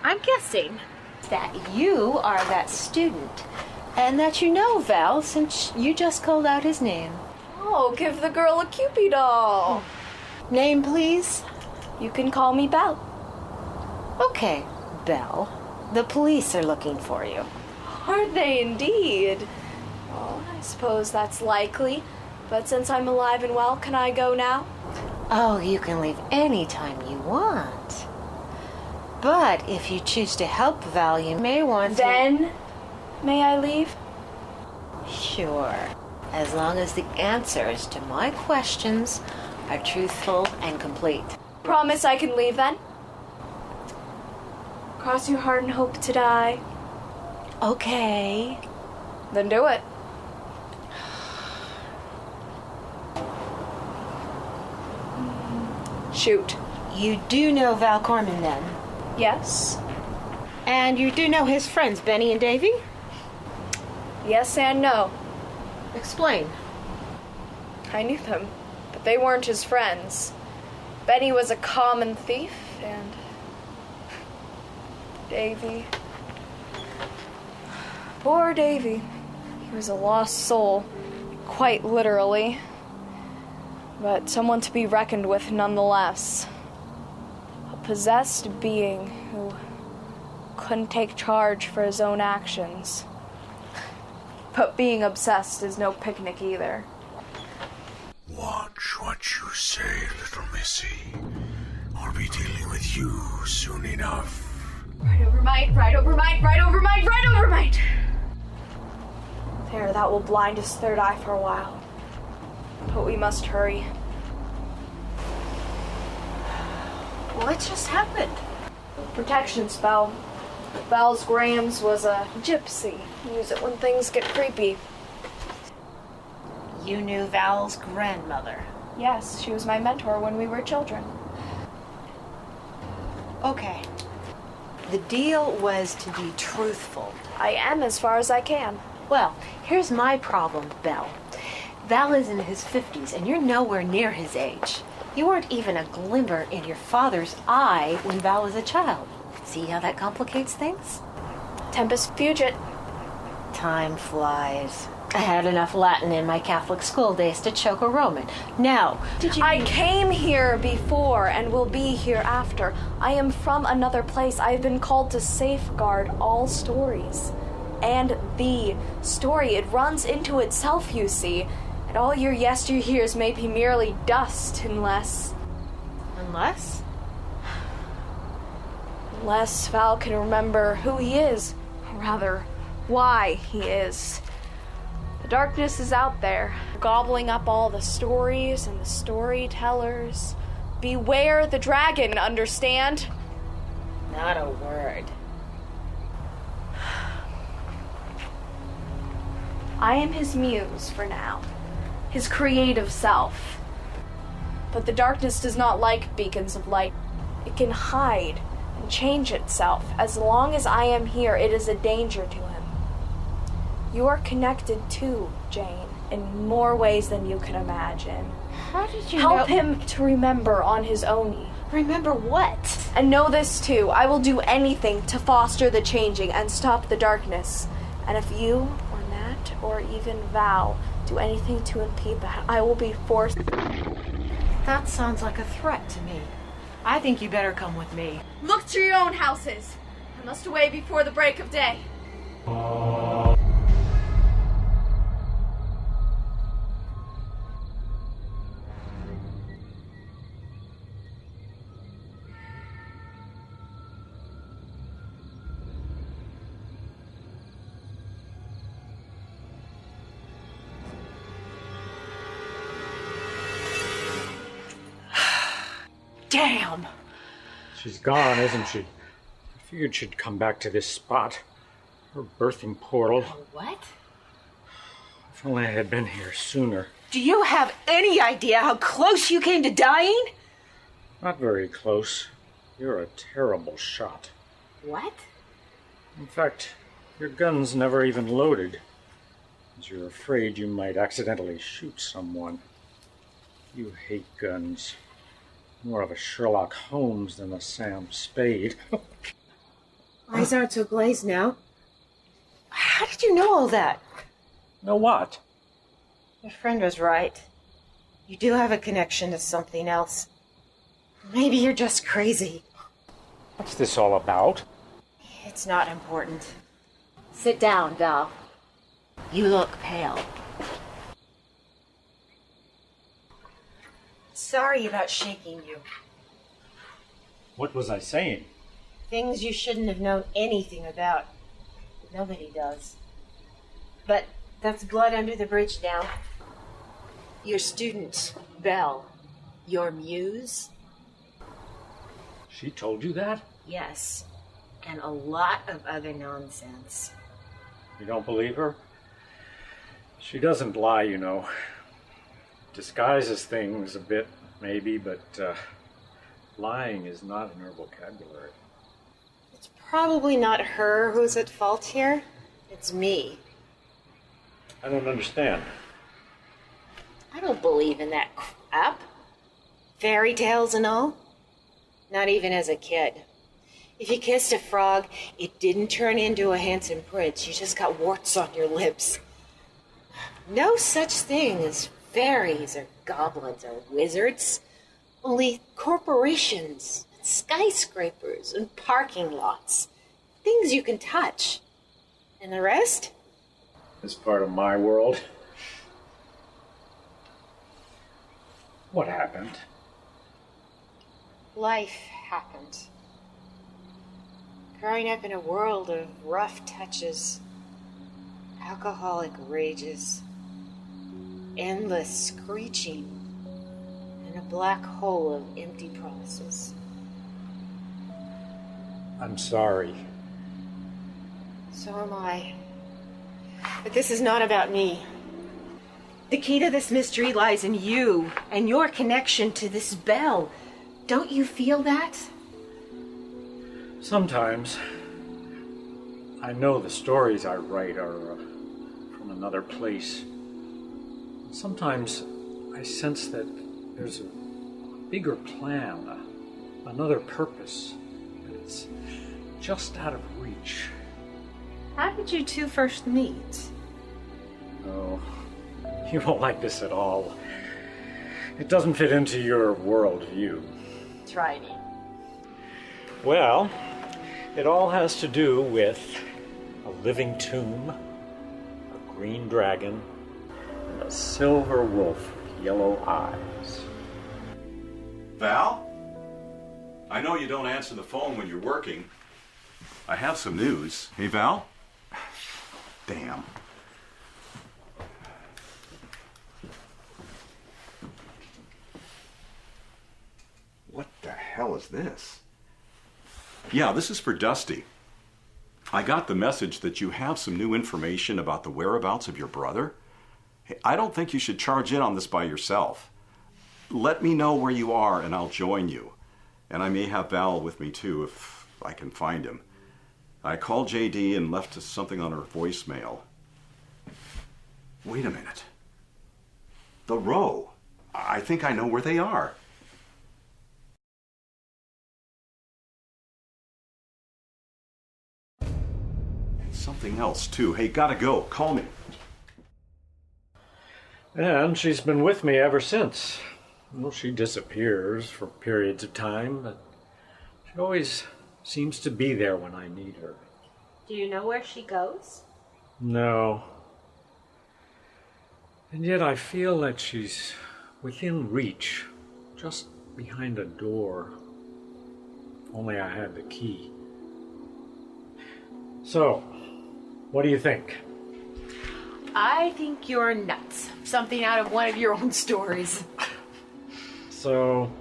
I'm guessing that you are that student, and that you know Val since you just called out his name. Oh, give the girl a Cupid doll. Name, please? You can call me Belle. Okay, Belle. The police are looking for you. Are they indeed? Oh, I suppose that's likely. But since I'm alive and well, can I go now? Oh, you can leave any time you want. But if you choose to help Val, you may want to... Then, may I leave? Sure. As long as the answers to my questions are truthful and complete. Promise I can leave then? Cross your heart and hope to die. Okay. Then do it. Shoot. You do know Val Corman then? Yes. And you do know his friends, Benny and Davy? Yes and no. Explain. I knew them, but they weren't his friends. Benny was a common thief, and Davy... Poor Davy. He was a lost soul, quite literally. But someone to be reckoned with nonetheless. A possessed being who couldn't take charge for his own actions. But being obsessed is no picnic either. Watch what you say, little missy. I'll be dealing with you soon enough. Right over might, right over might, right over might, right over might! There, that will blind his third eye for a while. But we must hurry. What just happened? Protection spell. Val's Grams was a gypsy. Use it when things get creepy. You knew Val's grandmother. Yes, she was my mentor when we were children. Okay. The deal was to be truthful. I am as far as I can. Well, here's my problem, Belle. Val is in his 50s, and you're nowhere near his age. You weren't even a glimmer in your father's eye when Val was a child. See how that complicates things? Tempus fugit. Time flies. I had enough Latin in my Catholic school days to choke a Roman. Now, did you... I came here before and will be here after. I am from another place. I have been called to safeguard all stories. And the story, it runs into itself, you see. And all your yesteryears may be merely dust unless... Unless? Unless Val can remember who he is. Or rather, why he is. The darkness is out there, gobbling up all the stories and the storytellers. Beware the dragon, understand? Not a word. I am his muse for now, his creative self. But the darkness does not like beacons of light. It can hide and change itself. As long as I am here, it is a danger to him. You are connected too, Jane, in more ways than you can imagine. How did you Help him to remember on his own. Remember what? And know this too, I will do anything to foster the changing and stop the darkness. And if you, or Nat, or even Val do anything to impede that, I will be forced... That sounds like a threat to me. I think you better come with me. Look to your own houses. I must away before the break of day. Damn! She's gone, isn't she? I figured she'd come back to this spot. Her birthing portal. What? If only I had been here sooner. Do you have any idea how close you came to dying? Not very close. You're a terrible shot. What? In fact, your gun's never even loaded. As you're afraid you might accidentally shoot someone. You hate guns. More of a Sherlock Holmes than a Sam Spade. Eyes aren't so glazed now. How did you know all that? Know what? Your friend was right. You do have a connection to something else. Maybe you're just crazy. What's this all about? It's not important. Sit down, Val. You look pale. Sorry about shaking you. What was I saying? Things you shouldn't have known anything about. Nobody does. But that's blood under the bridge now. Your student, Belle, your muse? She told you that? Yes. And a lot of other nonsense. You don't believe her? She doesn't lie, you know. Disguises things a bit, maybe, but lying is not in her vocabulary. It's probably not her who's at fault here. It's me. I don't understand. I don't believe in that crap. Fairy tales and all. Not even as a kid. If you kissed a frog, it didn't turn into a handsome prince. You just got warts on your lips. No such thing as fairies or goblins or wizards. Only corporations, and skyscrapers, and parking lots. Things you can touch. And the rest? It's part of my world. What happened? Life happened. Growing up in a world of rough touches, alcoholic rages, endless screeching, and a black hole of empty promises. I'm sorry. So am I. But this is not about me. The key to this mystery lies in you and your connection to this bell. Don't you feel that? Sometimes. I know the stories I write are from another place. Sometimes I sense that there's a bigger plan, another purpose, and it's just out of reach. How did you two first meet? Oh, you won't like this at all. It doesn't fit into your worldview. Try me. Well, it all has to do with a living tomb, a green dragon, and a silver wolf with yellow eyes. Val? I know you don't answer the phone when you're working. I have some news. Hey, Val? Damn. What the hell is this? Yeah, this is for Dusty. I got the message that you have some new information about the whereabouts of your brother. Hey, I don't think you should charge in on this by yourself. Let me know where you are and I'll join you. And I may have Val with me too if I can find him. I called JD and left something on her voicemail. Wait a minute. The Row. I think I know where they are. And something else too. Hey, gotta go. Call me. And she's been with me ever since. Well, she disappears for periods of time, but she always seems to be there when I need her. Do you know where she goes? No. And yet I feel that she's within reach, just behind a door. If only I had the key. So, what do you think? I think you're nuts. Something out of one of your own stories. So,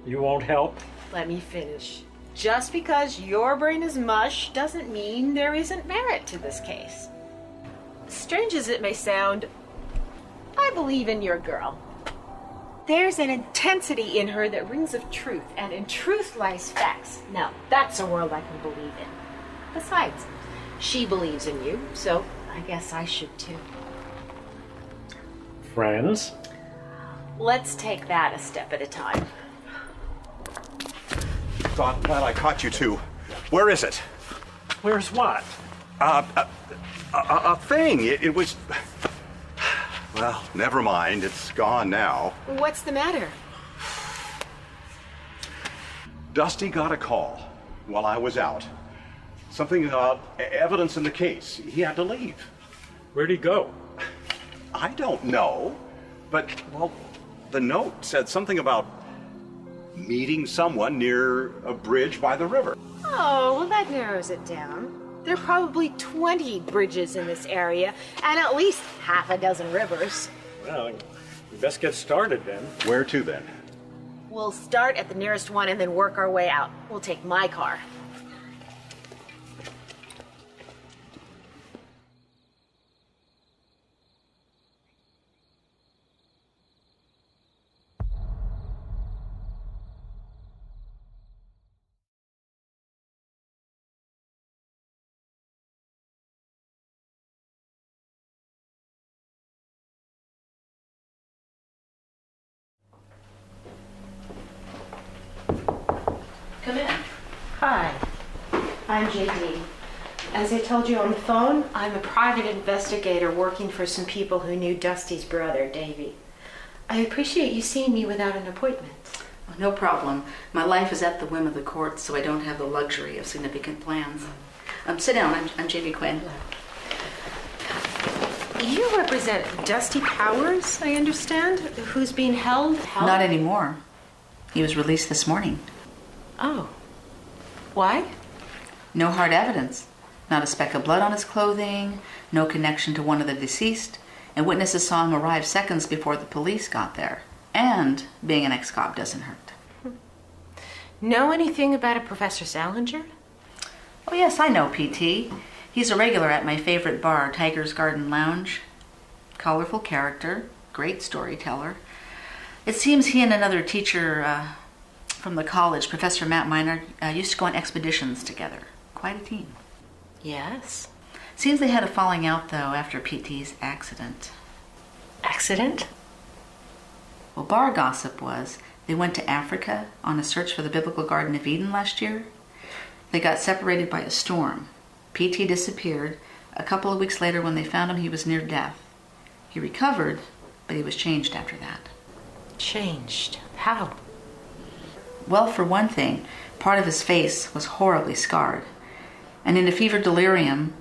you won't help? Let me finish. Just because your brain is mush doesn't mean there isn't merit to this case. Strange as it may sound, I believe in your girl. There's an intensity in her that rings of truth, and in truth lies facts. Now, that's a world I can believe in. Besides, she believes in you, so I guess I should too. Friends? Let's take that a step at a time. Glad I caught you two. Where is it? Where's what? A thing. It was... Well, never mind. It's gone now. What's the matter? Dusty got a call while I was out. Something about evidence in the case. He had to leave. Where'd he go? I don't know. But, well, the note said something about meeting someone near a bridge by the river. Oh, well, that narrows it down. There are probably 20 bridges in this area, and at least half a dozen rivers. Well, we best get started then. Where to then? We'll start at the nearest one and then work our way out. We'll take my car. Come in. Hi, I'm JD. As I told you on the phone, I'm a private investigator working for some people who knew Dusty's brother, Davy. I appreciate you seeing me without an appointment. Oh, no problem. My life is at the whim of the court, so I don't have the luxury of significant plans. Sit down. I'm Jamie Quinn. You represent Dusty Powers, I understand, who's being held? Not anymore. He was released this morning. Oh. Why? No hard evidence. Not a speck of blood on his clothing, no connection to one of the deceased, and witnesses saw him arrive seconds before the police got there. And being an ex-cop doesn't hurt. Know anything about a Professor Salinger? Oh yes, I know PT. He's a regular at my favorite bar, Tiger's Garden Lounge. Colorful character, great storyteller. It seems he and another teacher from the college, Professor Matt Miner, used to go on expeditions together. Quite a team. Yes. Seems they had a falling out, though, after PT's accident. Accident? Well, bar gossip was they went to Africa on a search for the biblical Garden of Eden last year. They got separated by a storm. PT disappeared. A couple of weeks later, when they found him, he was near death. He recovered, but he was changed after that. Changed? How? Well, for one thing, part of his face was horribly scarred. And in a fever delirium,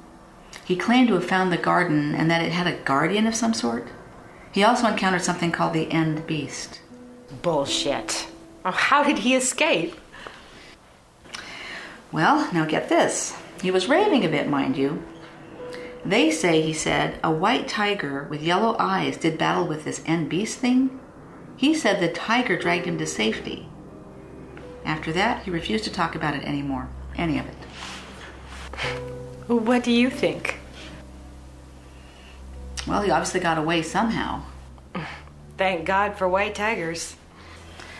he claimed to have found the garden and that it had a guardian of some sort. He also encountered something called the End Beast. Bullshit. Oh, how did he escape? Well, now get this. He was raving a bit, mind you. They say, he said, a white tiger with yellow eyes did battle with this End Beast thing. He said the tiger dragged him to safety. After that, he refused to talk about it anymore. Any of it. What do you think? Well, he obviously got away somehow. Thank God for white tigers.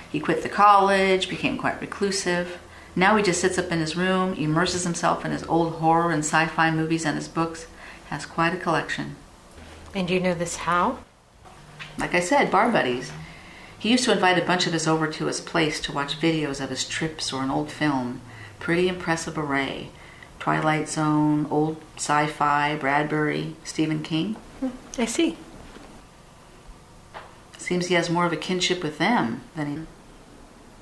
He quit the college, became quite reclusive. Now he just sits up in his room, immerses himself in his old horror and sci-fi movies and his books. Has quite a collection. And you know this how? Like I said, bar buddies. He used to invite a bunch of us over to his place to watch videos of his trips or an old film. Pretty impressive array. Twilight Zone, old sci-fi, Bradbury, Stephen King. I see. Seems he has more of a kinship with them than he...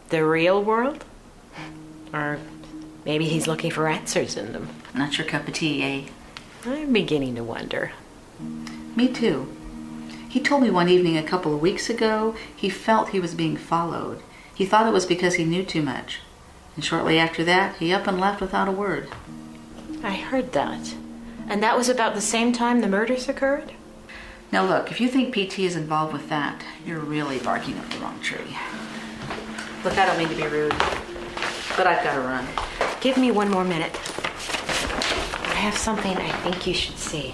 The real world? Or maybe he's looking for answers in them. Not your cup of tea, eh? I'm beginning to wonder. Me too. He told me one evening a couple of weeks ago he felt he was being followed. He thought it was because he knew too much. And shortly after that, he up and left without a word. I heard that. And that was about the same time the murders occurred? Now look, if you think PT is involved with that, you're really barking up the wrong tree. Look, I don't mean to be rude, but I've got to run. Give me one more minute. I have something I think you should see.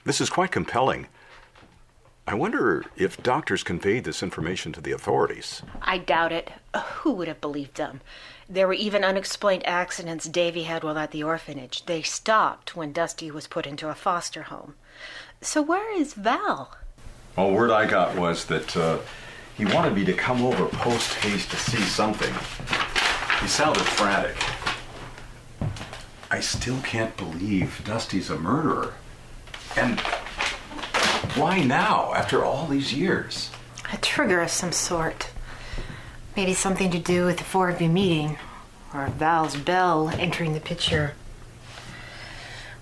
This is quite compelling. I wonder if doctors conveyed this information to the authorities. I doubt it. Who would have believed them? There were even unexplained accidents Davy had while at the orphanage. They stopped when Dusty was put into a foster home. So where is Val? Well, word I got was that he wanted me to come over post-haste to see something. He sounded frantic. I still can't believe Dusty's a murderer. And why now, after all these years? A trigger of some sort. Maybe something to do with the four of you meeting, or Val's bell entering the picture,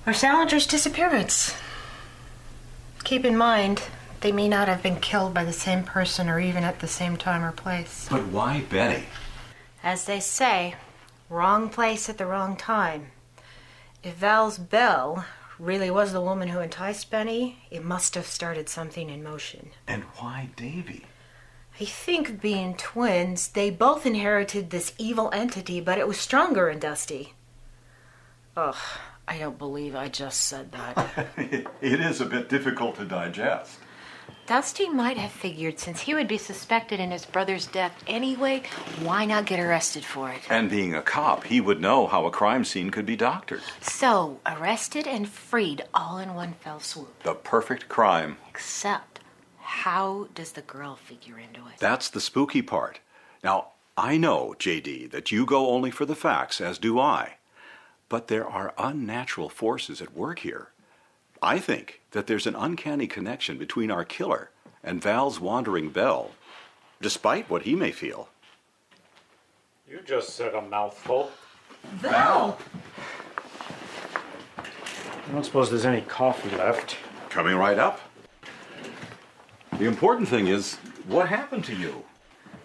or Salinger's disappearance. Keep in mind, they may not have been killed by the same person or even at the same time or place. But why Betty? As they say, wrong place at the wrong time. If Val's bell really was the woman who enticed Benny, it must have started something in motion. And why Davy? I think being twins, they both inherited this evil entity, but it was stronger in Dusty. Ugh, I don't believe I just said that. It is a bit difficult to digest. Dusty might have figured since he would be suspected in his brother's death anyway, why not get arrested for it? And being a cop, he would know how a crime scene could be doctored. So, arrested and freed all in one fell swoop. The perfect crime. Except, how does the girl figure into it? That's the spooky part. Now, I know, J.D., that you go only for the facts, as do I. But there are unnatural forces at work here. I think that there's an uncanny connection between our killer and Val's wandering bell, despite what he may feel. You just said a mouthful. Val! I don't suppose there's any coffee left. Coming right up. The important thing is, what happened to you?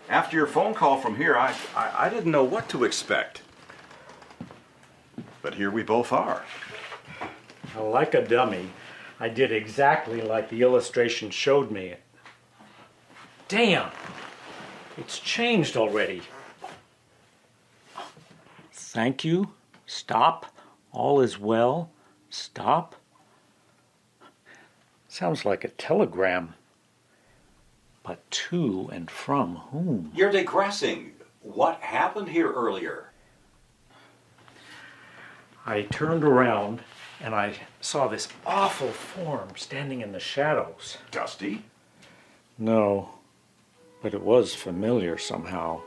After your phone call from here, I didn't know what to expect. But here we both are. Like a dummy, I did exactly like the illustration showed me. Damn! It's changed already. Thank you. Stop. All is well. Stop. Sounds like a telegram. But to and from whom? You're digressing. What happened here earlier? I turned around and I saw this awful form standing in the shadows. Dusty? No, but it was familiar somehow.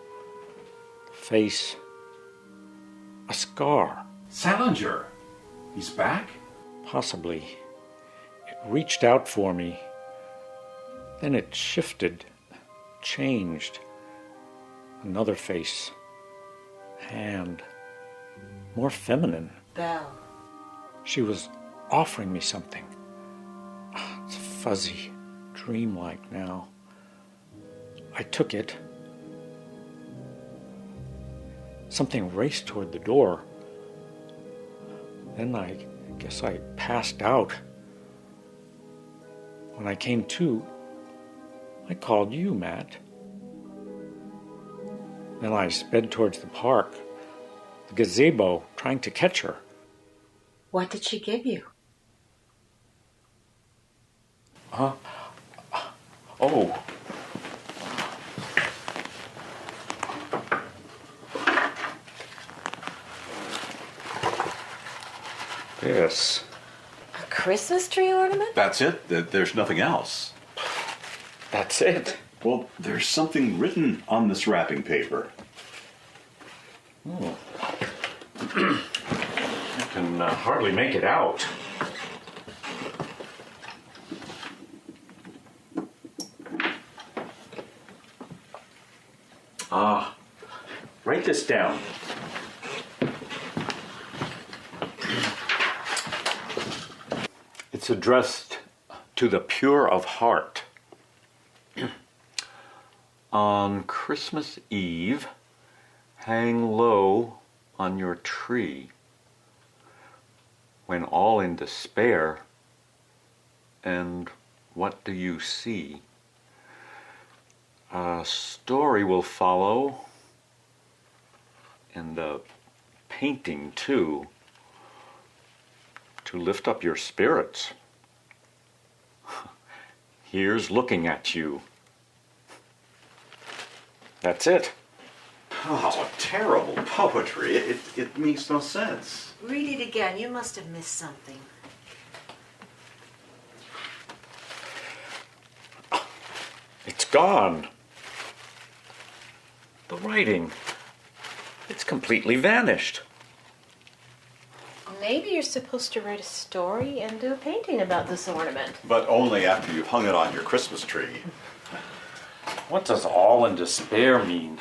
Face. A scar. Salinger. He's back? Possibly. It reached out for me. Then it shifted, changed. Another face. Hand. More feminine. Belle. She was offering me something. It's fuzzy, dreamlike now. I took it. Something raced toward the door. Then I guess I passed out. When I came to, I called you, Matt. Then I sped towards the park, the gazebo, trying to catch her. What did she give you? Huh? Oh. This. A Christmas tree ornament? That's it? There's nothing else? That's it. Well, there's something written on this wrapping paper. Oh. I can hardly make it out. Write this down. It's addressed to the pure of heart. On Christmas Eve, hang low on your tree. When all in despair, and what do you see? A story will follow, and the painting too, to lift up your spirits. Here's looking at you. That's it. Oh, terrible poetry. It makes no sense. Read it again. You must have missed something. It's gone. The writing. It's completely vanished. Maybe you're supposed to write a story and do a painting about this ornament. But only after you've hung it on your Christmas tree. What does all in despair mean?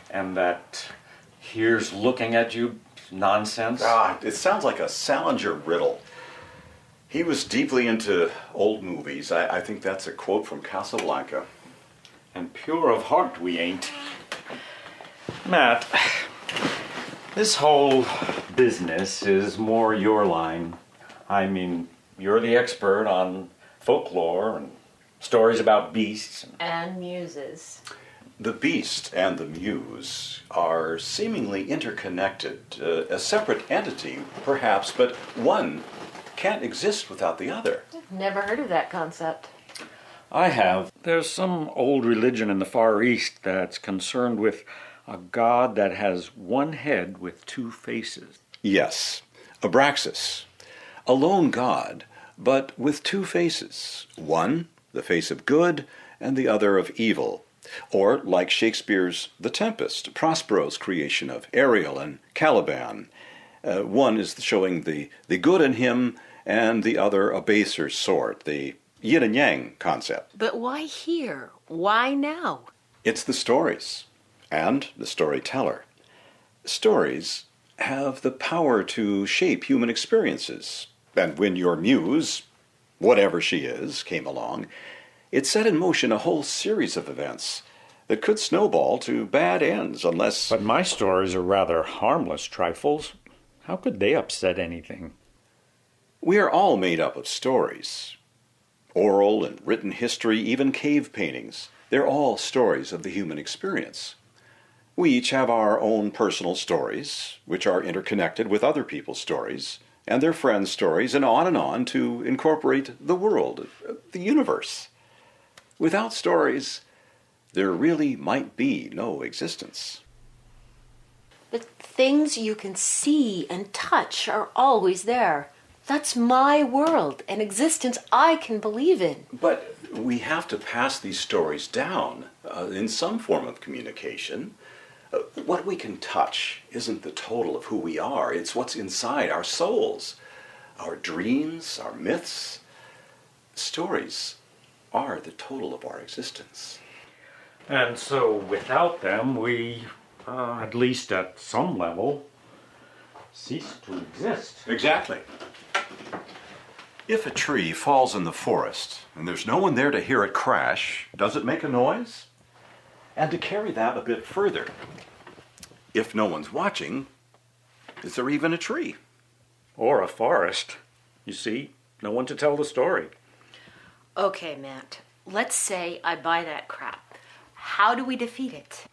And that here's looking at you nonsense? It sounds like a Salinger riddle. He was deeply into old movies. I think that's a quote from Casablanca. And pure of heart we ain't. Matt, this whole business is more your line. I mean, you're the expert on folklore and stories about beasts. And muses. The beast and the muse are seemingly interconnected, a separate entity, perhaps, but one can't exist without the other. Never heard of that concept. I have. There's some old religion in the Far East that's concerned with a god that has one head with two faces. Yes, Abraxas, a lone god, but with two faces. One, the face of good, and the other of evil. Or, like Shakespeare's The Tempest, Prospero's creation of Ariel and Caliban. One is showing the good in him, and the other a baser sort, the yin and yang concept. But why here? Why now? It's the stories, and the storyteller. Stories have the power to shape human experiences. And when your muse, whatever she is, came along, it set in motion a whole series of events that could snowball to bad ends unless... But my stories are rather harmless trifles. How could they upset anything? We are all made up of stories. Oral and written history, even cave paintings. They're all stories of the human experience. We each have our own personal stories, which are interconnected with other people's stories, and their friends' stories, and on to incorporate the world, the universe. Without stories, there really might be no existence. But things you can see and touch are always there. That's my world, an existence I can believe in. But we have to pass these stories down in some form of communication. What we can touch isn't the total of who we are. It's what's inside our souls, our dreams, our myths. Stories are the total of our existence. And so without them, we, at least at some level, cease to exist. Exactly. If a tree falls in the forest and there's no one there to hear it crash, does it make a noise? And to carry that a bit further, if no one's watching, is there even a tree? Or a forest. You see, no one to tell the story. Okay, Matt, let's say I buy that crap. How do we defeat it?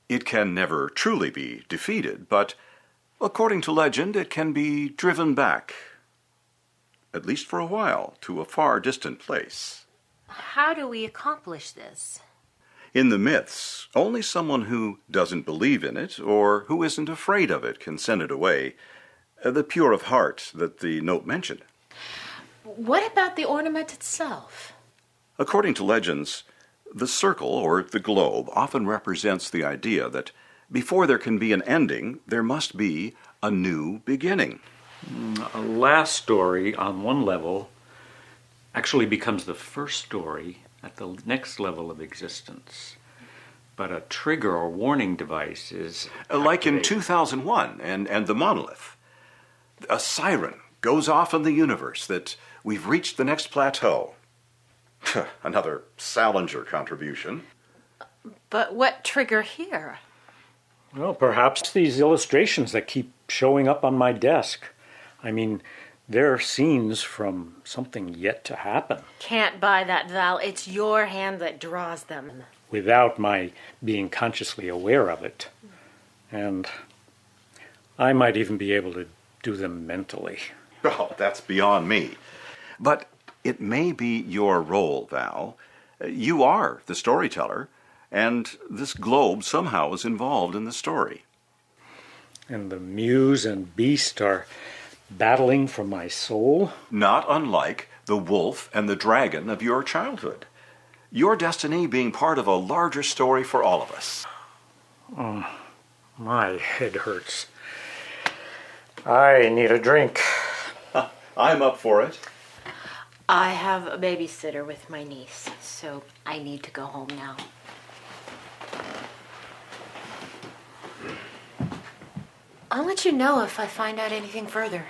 It can never truly be defeated, but according to legend, it can be driven back, at least for a while, to a far distant place. How do we accomplish this? In the myths, only someone who doesn't believe in it or who isn't afraid of it can send it away, the pure of heart that the note mentioned. What about the ornament itself? According to legends, the circle, or the globe, often represents the idea that before there can be an ending, there must be a new beginning. A last story on one level actually becomes the first story at the next level of existence. But a trigger or warning device is like in 2001 and the monolith. A siren goes off in the universe that we've reached the next plateau. Another Salinger contribution. But what trigger here? Well, perhaps these illustrations that keep showing up on my desk. I mean, they're scenes from something yet to happen. Can't buy that, Val. It's your hand that draws them. Without my being consciously aware of it. And I might even be able to do them mentally. Oh, that's beyond me. But it may be your role, Val. You are the storyteller, and this globe somehow is involved in the story. And the muse and beast are battling for my soul? Not unlike the wolf and the dragon of your childhood. Your destiny being part of a larger story for all of us. Oh, my head hurts. I need a drink. I'm up for it. I have a babysitter with my niece, so I need to go home now. I'll let you know if I find out anything further.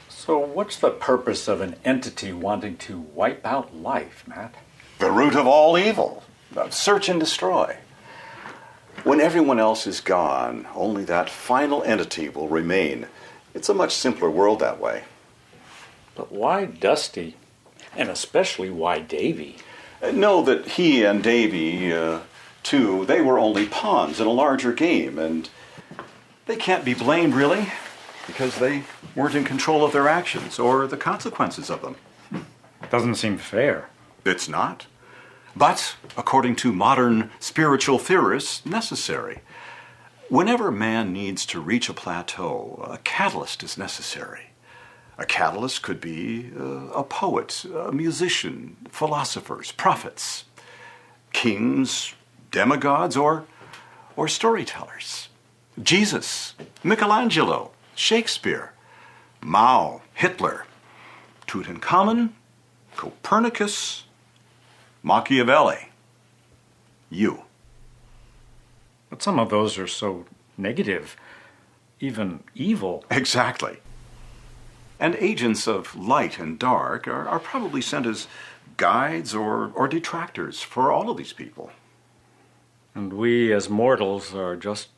So what's the purpose of an entity wanting to wipe out life, Matt? The root of all evil. Search and destroy. When everyone else is gone, only that final entity will remain. It's a much simpler world that way. But why Dusty? And especially why Davy? Know that he and Davy, too, they were only pawns in a larger game, and they can't be blamed, really, because they weren't in control of their actions or the consequences of them. Doesn't seem fair. It's not. But, according to modern spiritual theorists, necessary. Whenever man needs to reach a plateau, a catalyst is necessary. A catalyst could be a poet, a musician, philosophers, prophets, kings, demigods, or storytellers. Jesus, Michelangelo, Shakespeare, Mao, Hitler, Tutankhamun, Copernicus, Machiavelli. You. But some of those are so negative. even evil. Exactly. And agents of light and dark are probably sent as guides or detractors for all of these people. And we as mortals are just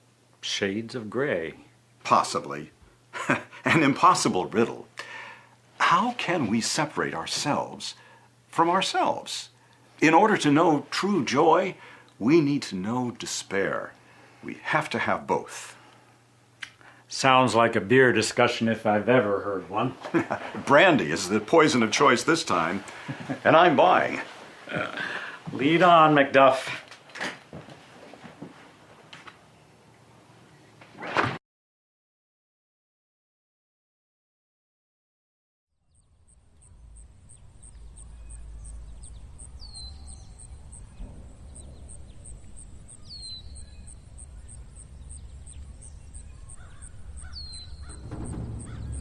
shades of gray. Possibly. An impossible riddle. How can we separate ourselves from ourselves? In order to know true joy, we need to know despair. We have to have both. Sounds like a beer discussion if I've ever heard one. Brandy is the poison of choice this time, and I'm buying. Lead on, Macduff.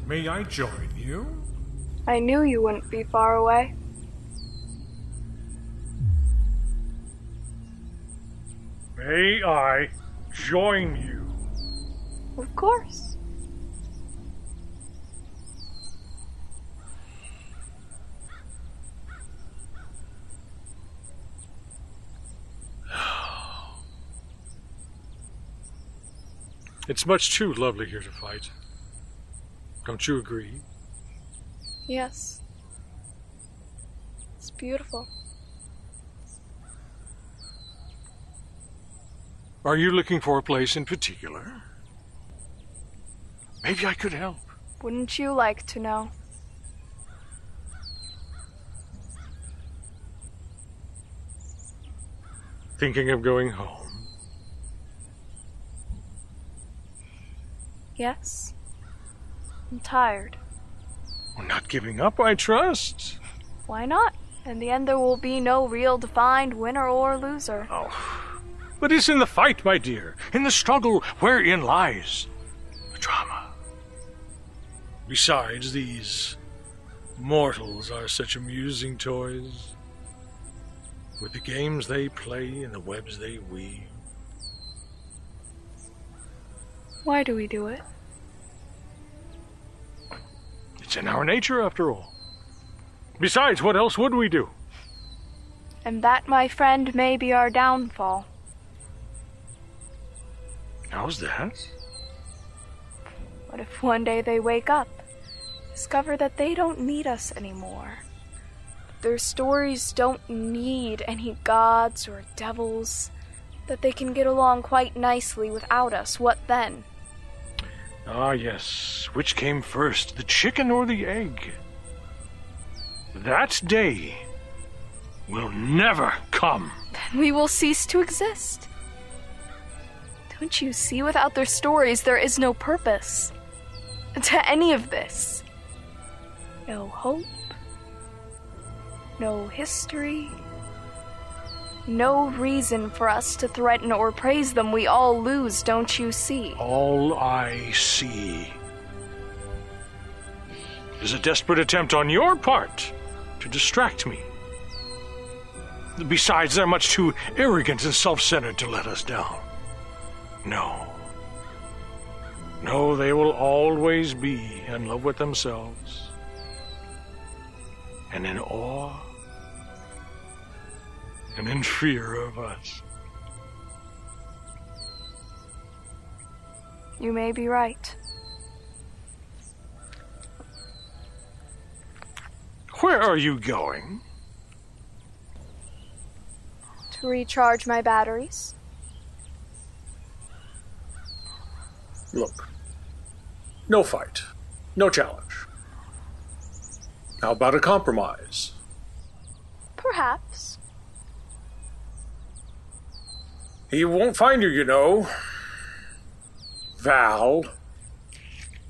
May I join you? I knew you wouldn't be far away. May I join you? Of course. It's much too lovely here to fight. Don't you agree? Yes. It's beautiful. Are you looking for a place in particular? Maybe I could help. Wouldn't you like to know? Thinking of going home? Yes. I'm tired. Well, not giving up, I trust. Why not? In the end, there will be no real defined winner or loser. Oh, but it's in the fight, my dear, in the struggle wherein lies the drama. Besides, these mortals are such amusing toys, with the games they play and the webs they weave. Why do we do it? It's in our nature, after all. Besides, what else would we do? And that, my friend, may be our downfall. How's that? What if one day they wake up, discover that they don't need us anymore? Their stories don't need any gods or devils, that they can get along quite nicely without us. What then? Ah, yes. Which came first, the chicken or the egg? That day will never come. Then we will cease to exist. Don't you see, without their stories, there is no purpose to any of this. No hope, no history, no reason for us to threaten or praise them. We all lose, don't you see? All I see is a desperate attempt on your part to distract me. Besides, they're much too arrogant and self-centered to let us down. No, they will always be in love with themselves and in awe and in fear of us. You may be right. Where are you going? To recharge my batteries. Look, no fight, no challenge. How about a compromise? Perhaps. He won't find you, you know. Val.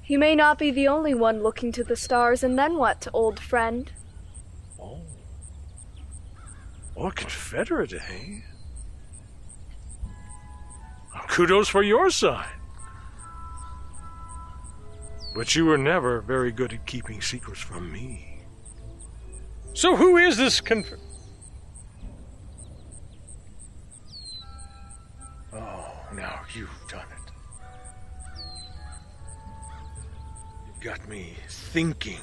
He may not be the only one looking to the stars, and then what, old friend? Oh, a Confederate, eh? Kudos for your side. But you were never very good at keeping secrets from me. So who is this Oh, now you've done it. got me thinking.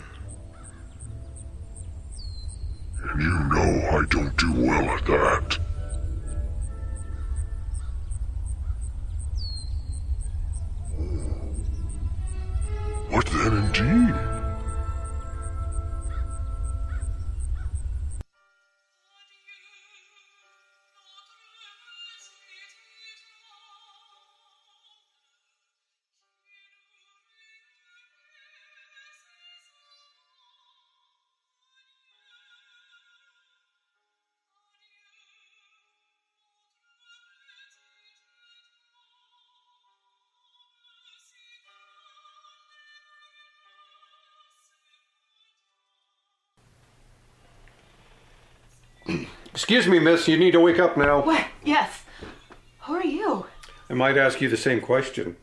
And you know I don't do well at that. What then, indeed? Excuse me, miss, you need to wake up now. What? Yes. Who are you? I might ask you the same question.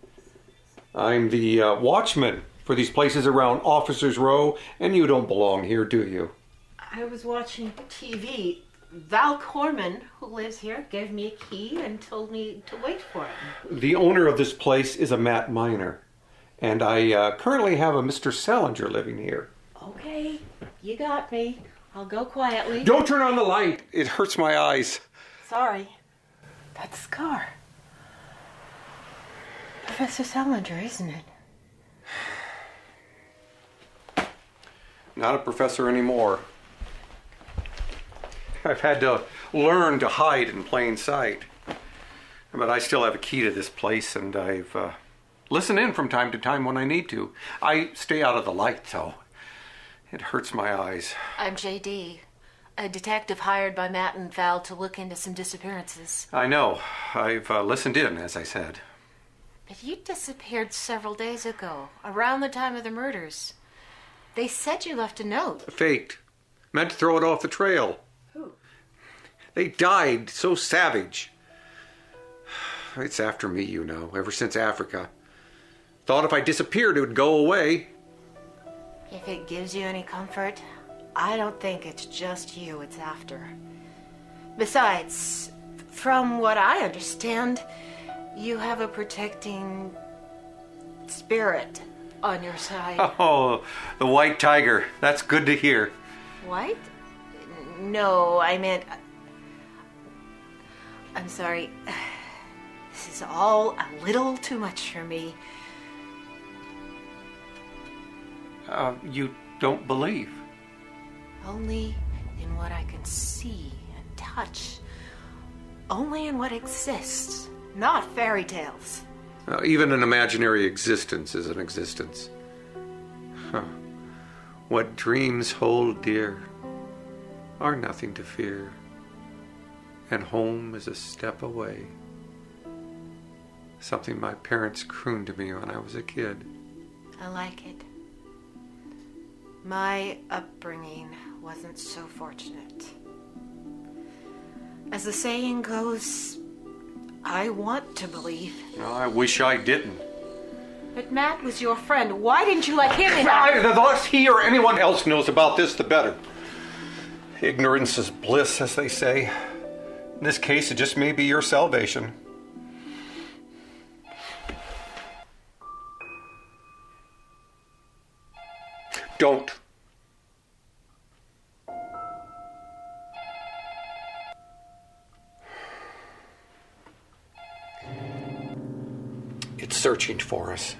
I'm the watchman for these places around Officers Row, and you don't belong here, do you? I was watching TV. Val Corman, who lives here, gave me a key and told me to wait for him. The owner of this place is a Matt Miner, and I currently have a Mr. Salinger living here. Okay, you got me. I'll go quietly. Don't turn on the light. It hurts my eyes. Sorry. That scar. Professor Salinger, isn't it? Not a professor anymore. I've had to learn to hide in plain sight. But I still have a key to this place, and I've listened in from time to time when I need to. I stay out of the light, though. It hurts my eyes. I'm JD, a detective hired by Matt and Val to look into some disappearances. I know. I've listened in, as I said. But you disappeared several days ago, around the time of the murders. They said you left a note. Faked. Meant to throw it off the trail. Who? They died so savage. It's after me, you know, ever since Africa. Thought if I disappeared, it would go away. If it gives you any comfort, I don't think it's just you it's after. Besides, from what I understand, you have a protecting spirit on your side. Oh, the white tiger. That's good to hear. White? No, I meant... I'm sorry. This is all a little too much for me. You don't believe? Only in what I can see and touch. Only in what exists, not fairy tales. Even an imaginary existence is an existence. Huh. What dreams hold dear are nothing to fear, and home is a step away. Something my parents crooned to me when I was a kid. I like it. My upbringing wasn't so fortunate. As the saying goes, I want to believe. I wish I didn't. But Matt was your friend. Why didn't you let him in? The less he or anyone else knows about this, the better. Ignorance is bliss, as they say. In this case, it just may be your salvation. Don't. It's searching for us.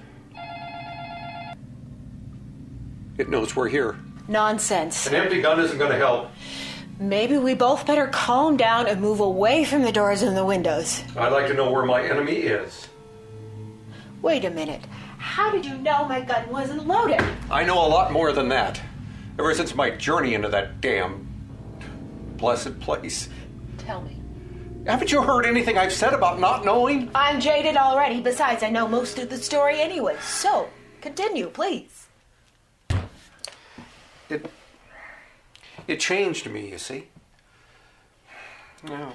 It knows we're here. Nonsense. An empty gun isn't going to help. Maybe we both better calm down and move away from the doors and the windows. I'd like to know where my enemy is. Wait a minute. How did you know my gun wasn't loaded? I know a lot more than that. Ever since my journey into that damn blessed place. Tell me. Haven't you heard anything I've said about not knowing? I'm jaded already. Besides, I know most of the story anyway. So, continue, please. It changed me, you see. Now,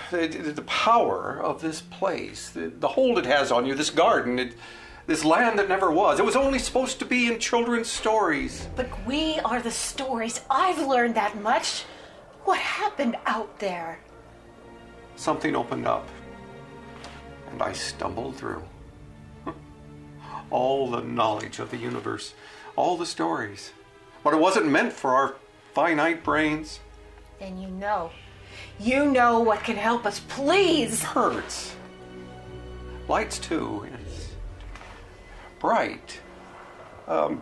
the power of this place, the hold it has on you, this garden, this land that never was. It was only supposed to be in children's stories. But we are the stories. I've learned that much. What happened out there? Something opened up, and I stumbled through. all the knowledge of the universe, all the stories. But it wasn't meant for our finite brains. Then you know what can help us, please. Hurts. Lights too. It's bright. A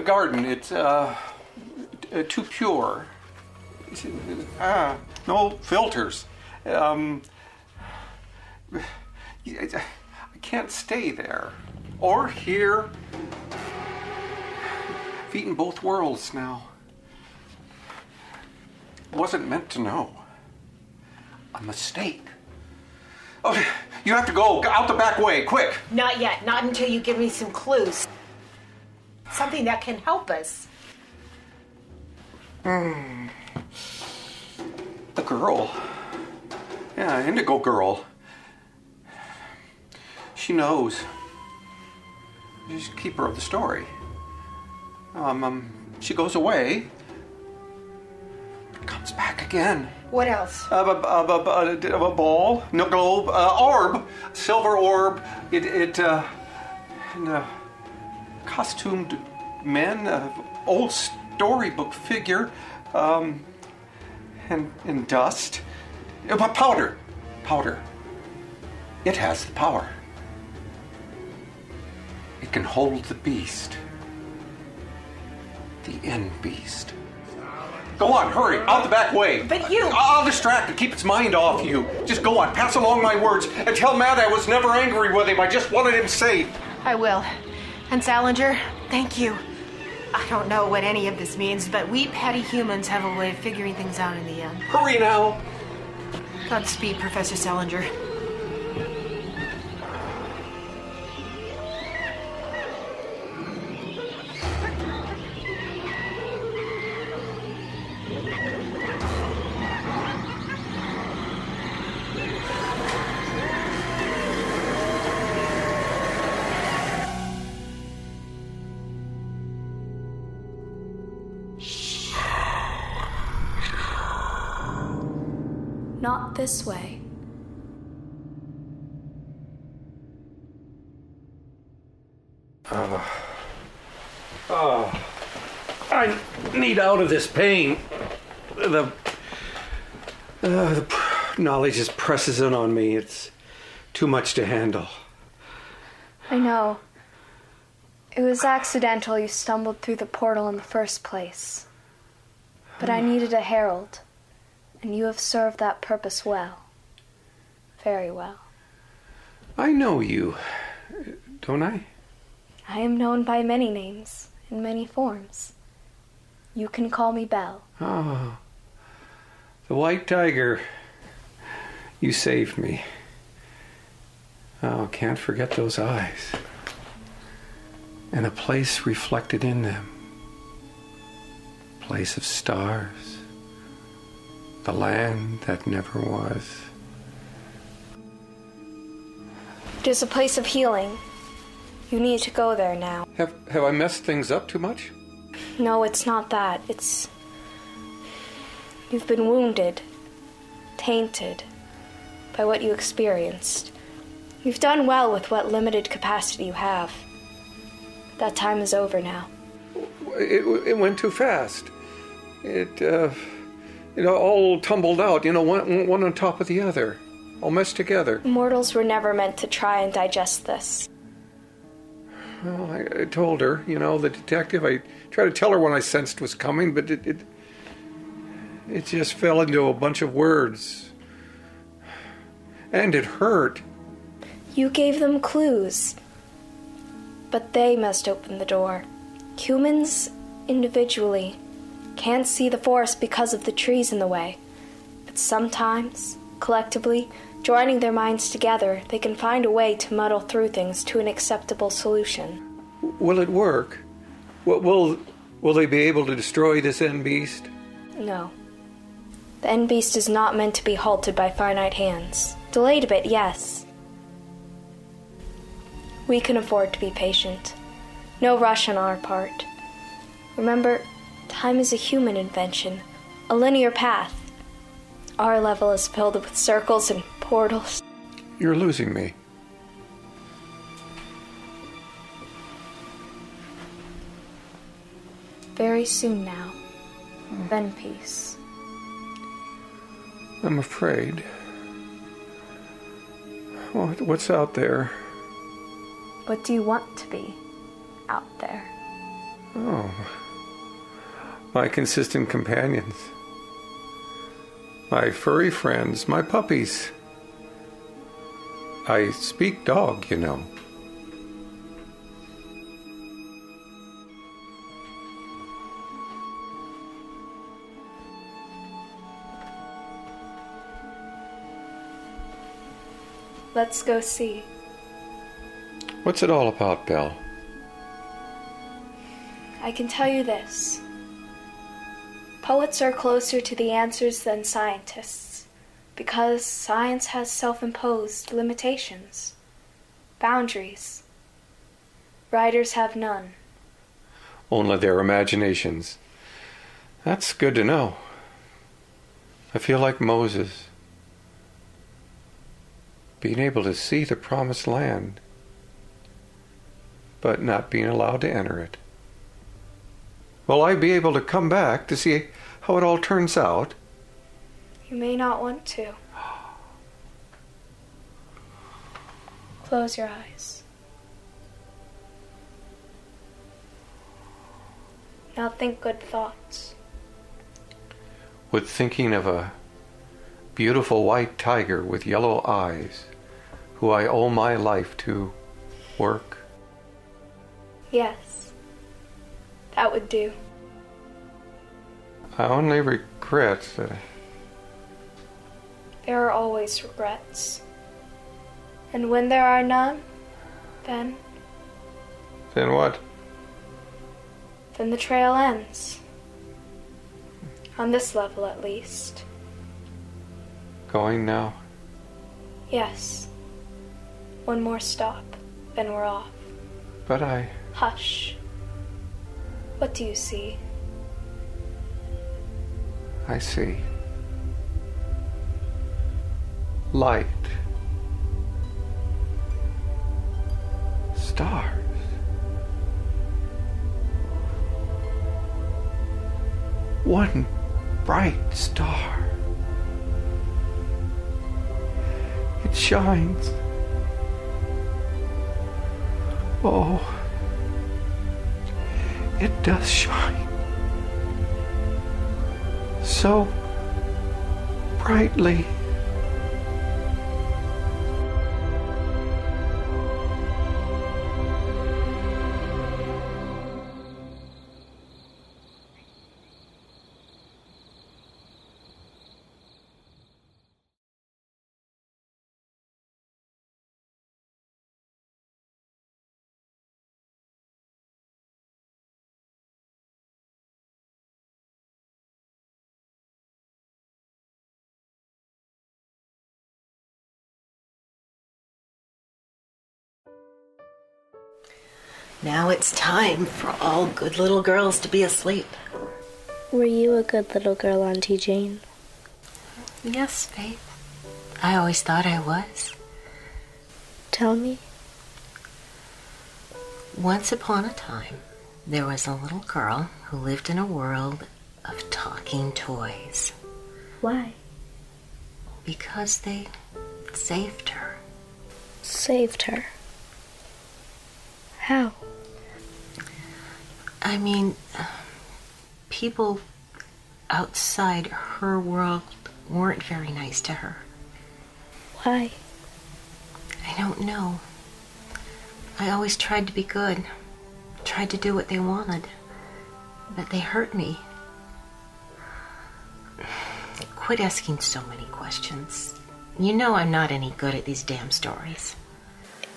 garden, it's too pure. No filters. I can't stay there. Or here. I've eaten both worlds now. Wasn't meant to know. A mistake. Oh, you have to go out the back way, quick. Not yet. Not until you give me some clues. Something that can help us. The girl. Yeah, Indigo Girl. She knows. She's the keeper of the story. She goes away. Comes back again. What else? A ball, no globe, orb, silver orb. Costumed men, old storybook figure, and dust. But powder. It has the power. It can hold the beast. The end beast. Go on, hurry, out the back way. But you... I'll distract it, keep its mind off you. Just go on, pass along my words, and tell Matt I was never angry with him. I just wanted him safe. I will. And Salinger, thank you. I don't know what any of this means, but we petty humans have a way of figuring things out in the end. Hurry now. Godspeed, Professor Salinger. Not this way. I need out of this pain. The knowledge just presses in on me. It's too much to handle. I know. It was accidental you stumbled through the portal in the first place. But I needed a herald, and you have served that purpose well. Very well. I know you, don't I? I am known by many names, in many forms. You can call me Belle. Oh, the White Tiger. You saved me. Oh, can't forget those eyes. And a place reflected in them. Place of stars. The land that never was. It is a place of healing. You need to go there now. Have I messed things up too much? No, it's not that. You've been wounded, tainted by what you experienced. You've done well with what limited capacity you have. That time is over now. It went too fast. It all tumbled out, one on top of the other, all meshed together. Mortals were never meant to try and digest this. Well, I told her, the detective. I tried to tell her when I sensed was coming, but it just fell into a bunch of words. And it hurt. You gave them clues. But they must open the door. Humans, individually, can't see the forest because of the trees in the way. But sometimes, collectively, joining their minds together, they can find a way to muddle through things to an acceptable solution. Will it work? Will they be able to destroy this end beast? No. The end beast is not meant to be halted by finite hands. Delayed a bit, yes. We can afford to be patient. No rush on our part. Remember, time is a human invention, a linear path. Our level is filled with circles and portals. You're losing me. Very soon now. Then peace. I'm afraid. What's out there? What do you want to be out there? Oh, my consistent companions. My furry friends, my puppies. I speak dog, you know. Let's go see. What's it all about, Belle? I can tell you this. Poets are closer to the answers than scientists, because science has self-imposed limitations, boundaries. Writers have none. Only their imaginations. That's good to know. I feel like Moses, being able to see the promised land, but not being allowed to enter it. Will I be able to come back to see how it all turns out? You may not want to. Close your eyes. Now think good thoughts. With thinking of a beautiful white tiger with yellow eyes, who I owe my life to, work. Yes, that would do. I only regret that There are always regrets. And when there are none, then what? Then the trail ends. On this level, at least. Going now? Yes. One more stop, then we're off. But I... Hush. What do you see? I see. Light. Stars. One bright star. It shines. Oh, it does shine. So brightly. Now it's time for all good little girls to be asleep. Were you a good little girl, Auntie Jane? Yes, Faith. I always thought I was. Tell me. Once upon a time, there was a little girl who lived in a world of talking toys. Why? Because they saved her. Saved her? How? I mean, people outside her world weren't very nice to her. Why? I don't know. I always tried to be good, tried to do what they wanted, but they hurt me. Quit asking so many questions. You know I'm not any good at these damn stories.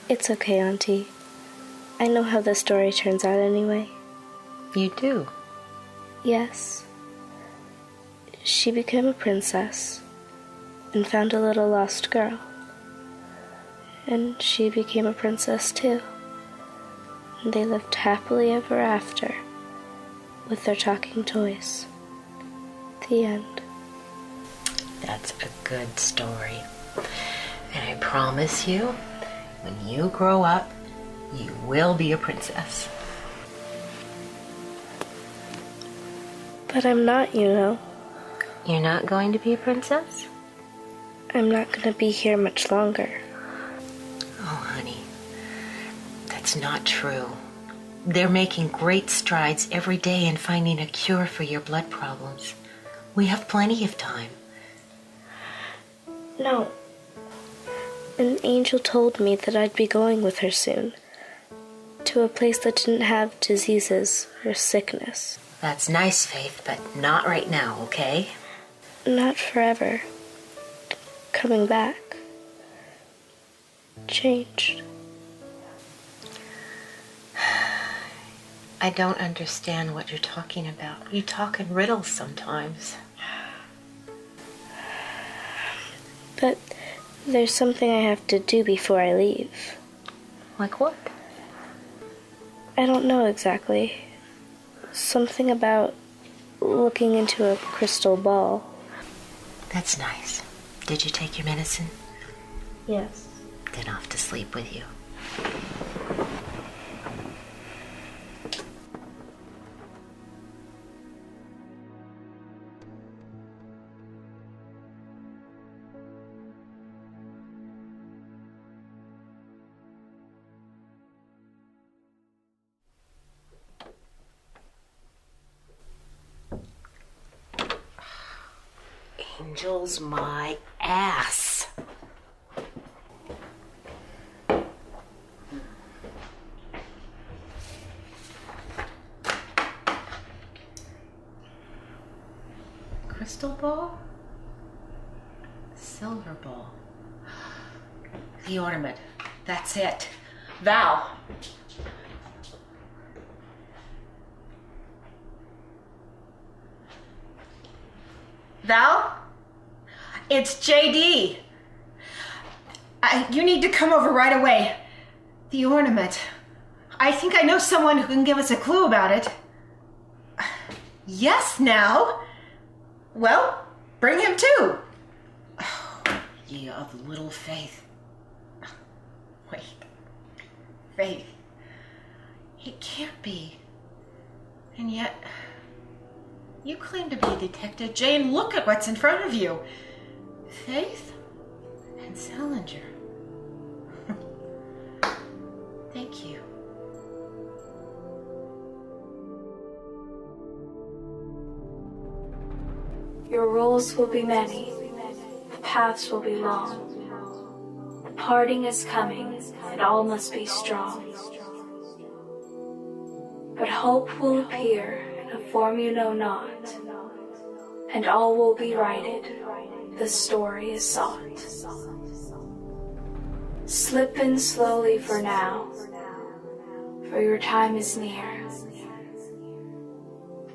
It's okay, Auntie. I know how the story turns out anyway. You do? Yes. She became a princess and found a little lost girl. And she became a princess too. And they lived happily ever after with their talking toys. The end. That's a good story. And I promise you, when you grow up, you will be a princess. But I'm not, you know. You're not going to be a princess? I'm not going to be here much longer. Oh, honey, that's not true. They're making great strides every day in finding a cure for your blood problems. We have plenty of time. No. An angel told me that I'd be going with her soon. To a place that didn't have diseases or sickness. That's nice, Faith, but not right now, okay? Not forever. Coming back. Changed. I don't understand what you're talking about. You talk in riddles sometimes. But there's something I have to do before I leave. Like what? I don't know exactly. Something about looking into a crystal ball. That's nice. Did you take your medicine? Yes. Then off to sleep with you. Angels, my ass. Crystal ball? Silver ball. The ornament. That's it. Val. Val? It's JD. You need to come over right away. The ornament. I think I know someone who can give us a clue about it. Yes, now. Well, bring him too. Oh, ye of little faith. Wait. Faith. It can't be. And yet, you claim to be a detective. Jane, look at what's in front of you. Faith and Salinger. Thank you. Your roles will be many, the paths will be long. The parting is coming, and all must be strong. But hope will appear in a form you know not, and all will be righted, the story is sought. Slip in slowly for now, for your time is near,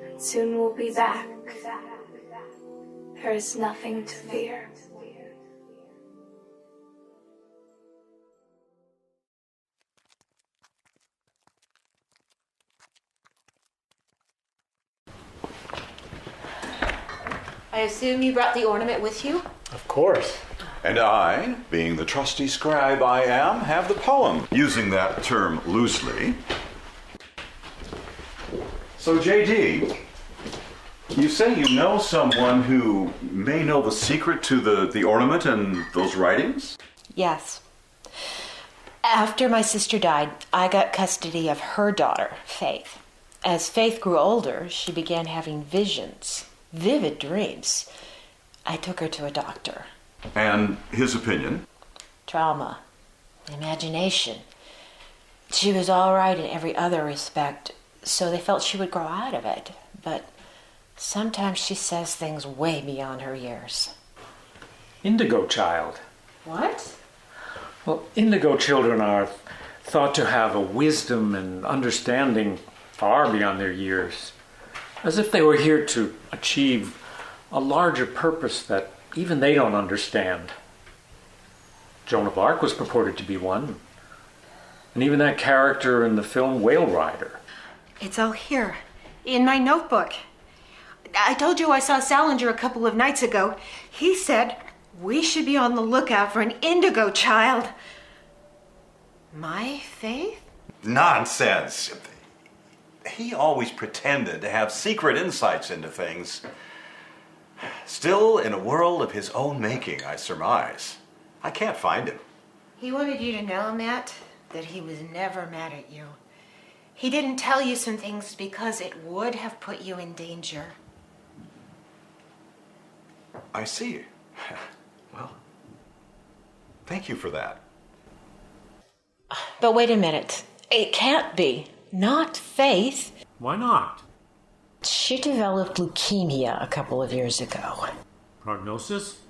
and soon we'll be back. There is nothing to fear. I assume you brought the ornament with you? Of course. And I, being the trusty scribe I am, have the poem, using that term loosely. So, JD, you say you know someone who may know the secret to the ornament and those writings? Yes. After my sister died, I got custody of her daughter, Faith. As Faith grew older, she began having visions, vivid dreams. I took her to a doctor. And his opinion? Trauma. Imagination. She was all right in every other respect, so they felt she would grow out of it. But sometimes she says things way beyond her years. Indigo child. What? Well, indigo children are thought to have a wisdom and understanding far beyond their years, as if they were here to achieve a larger purpose that even they don't understand. Joan of Arc was purported to be one, and even that character in the film Whale Rider. It's all here, in my notebook. I told you I saw Salinger a couple of nights ago. He said we should be on the lookout for an indigo child. My Faith? Nonsense. He always pretended to have secret insights into things. Still in a world of his own making, I surmise. I can't find him. He wanted you to know, Matt, that he was never mad at you. He didn't tell you some things because it would have put you in danger. I see. Well, thank you for that. But wait a minute. It can't be. Not Faith. Why not? She developed leukemia a couple of years ago. Prognosis?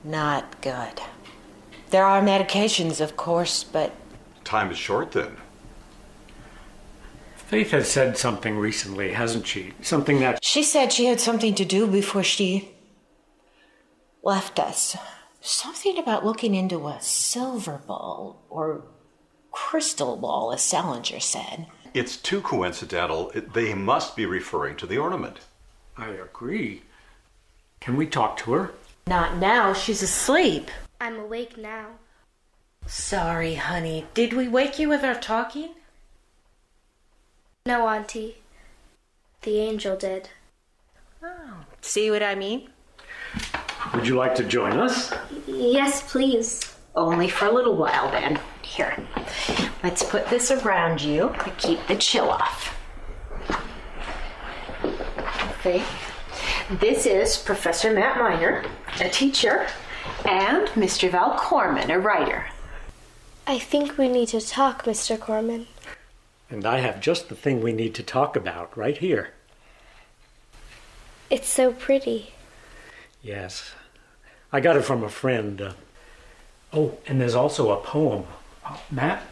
Not good. There are medications, of course, but... Time is short, then. Faith has said something recently, hasn't she? Something that... She said she had something to do before she left us. Something about looking into a silver ball or crystal ball, as Salinger said. It's too coincidental. They must be referring to the ornament. I agree. Can we talk to her? Not now. She's asleep. I'm awake now. Sorry, honey. Did we wake you with our talking? No, Auntie. The angel did. Oh, see what I mean? Would you like to join us? Yes, please. Only for a little while, then. Here, let's put this around you to keep the chill off. Okay. This is Professor Matt Miner, a teacher, and Mr. Val Corman, a writer. I think we need to talk, Mr. Corman. And I have just the thing we need to talk about right here. It's so pretty. Yes. I got it from a friend. Oh, and there's also a poem. Matt?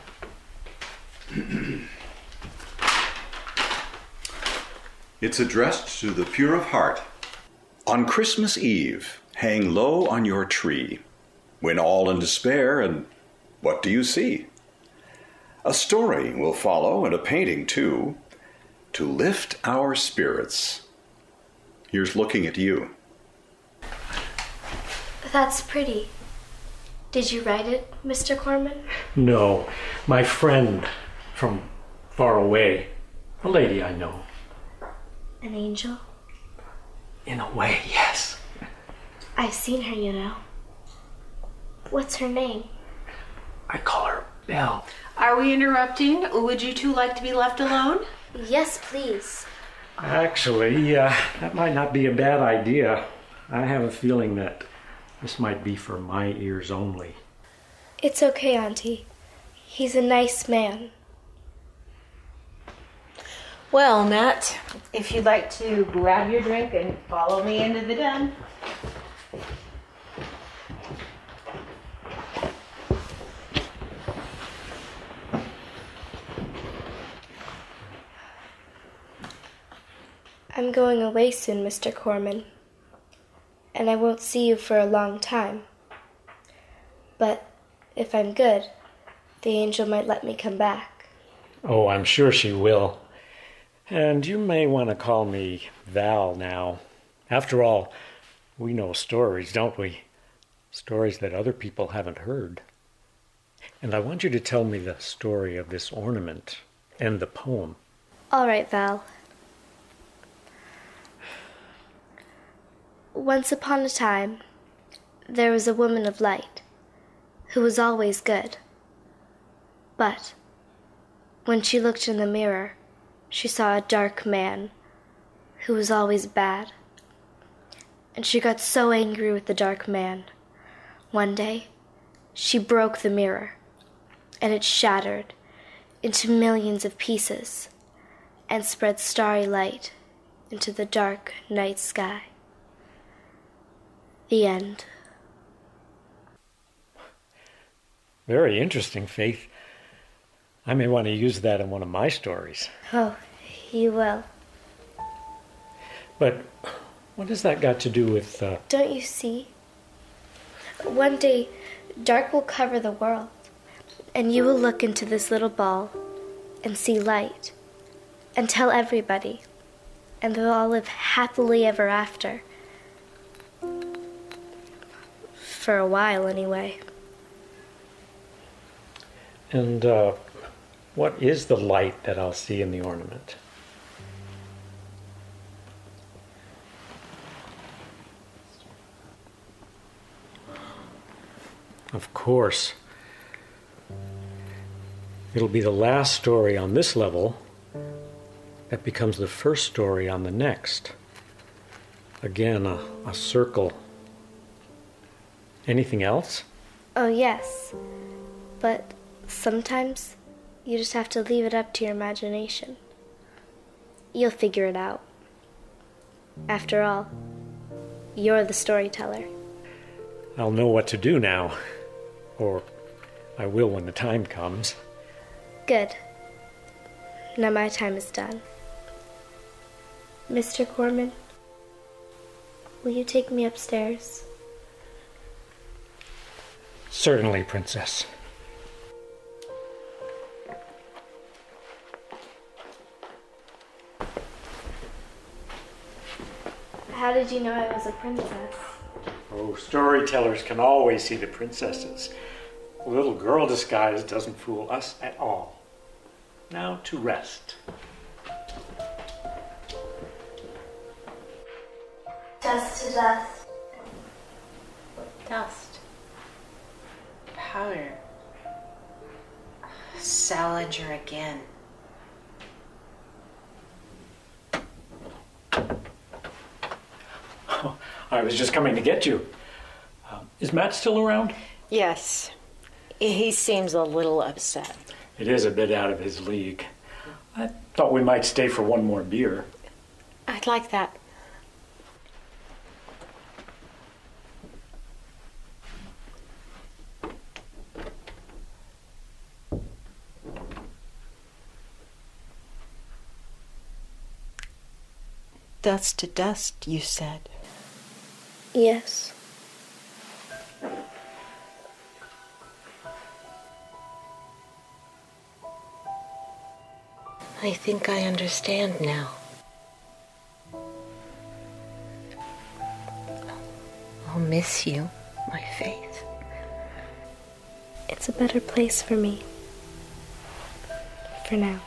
It's addressed to the pure of heart. On Christmas Eve, hang low on your tree, when all in despair, and what do you see? A story will follow, and a painting too, to lift our spirits. Here's looking at you. That's pretty. Did you write it, Mr. Corman? No, my friend from far away. A lady I know. An angel? In a way, yes. I've seen her, you know. What's her name? I call her Belle. Are we interrupting? Would you two like to be left alone? Yes, please. Actually, that might not be a bad idea. I have a feeling that this might be for my ears only. It's okay, Auntie. He's a nice man. Well, Matt, if you'd like to grab your drink and follow me into the den. I'm going away soon, Mr. Corman, and I won't see you for a long time. But if I'm good, the angel might let me come back. Oh, I'm sure she will. And you may want to call me Val now. After all, we know stories, don't we? Stories that other people haven't heard. And I want you to tell me the story of this ornament and the poem. All right, Val. Once upon a time, there was a woman of light who was always good. But when she looked in the mirror, she saw a dark man who was always bad. And she got so angry with the dark man. One day, she broke the mirror, and it shattered into millions of pieces and spread starry light into the dark night sky. The end. Very interesting, Faith. I may want to use that in one of my stories. Oh, you will. But what has that got to do with... Don't you see? One day, dark will cover the world, and you will look into this little ball and see light, and tell everybody, and they'll all live happily ever after. For a while, anyway. And what is the light that I'll see in the ornament? Of course. It'll be the last story on this level that becomes the first story on the next. Again, a circle. Anything else? Oh, yes. But sometimes you just have to leave it up to your imagination. You'll figure it out. After all, you're the storyteller. I'll know what to do now. Or I will when the time comes. Good. Now my time is done. Mr. Corman, will you take me upstairs? Certainly, Princess. How did you know I was a princess? Oh, storytellers can always see the princesses. A little girl disguised doesn't fool us at all. Now to rest. Dust to dust. Dust. Powder. Salinger again. Oh, I was just coming to get you. Is Matt still around? Yes. He seems a little upset. It is a bit out of his league. I thought we might stay for one more beer. I'd like that. Dust to dust, you said. Yes. I think I understand now. I'll miss you, my faith. It's a better place for me. For now.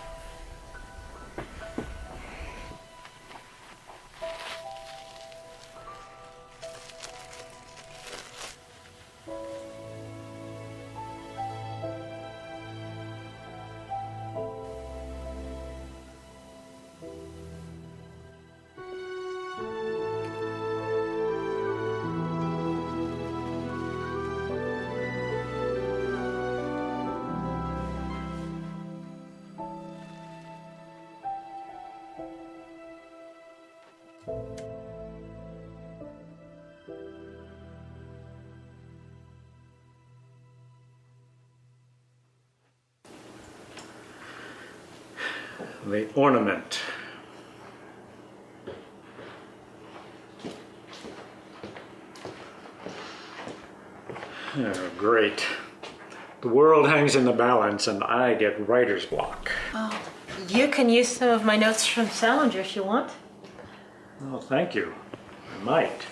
The ornament. Oh, great. The world hangs in the balance and I get writer's block. Oh, you can use some of my notes from Salinger if you want. Oh, thank you. I might.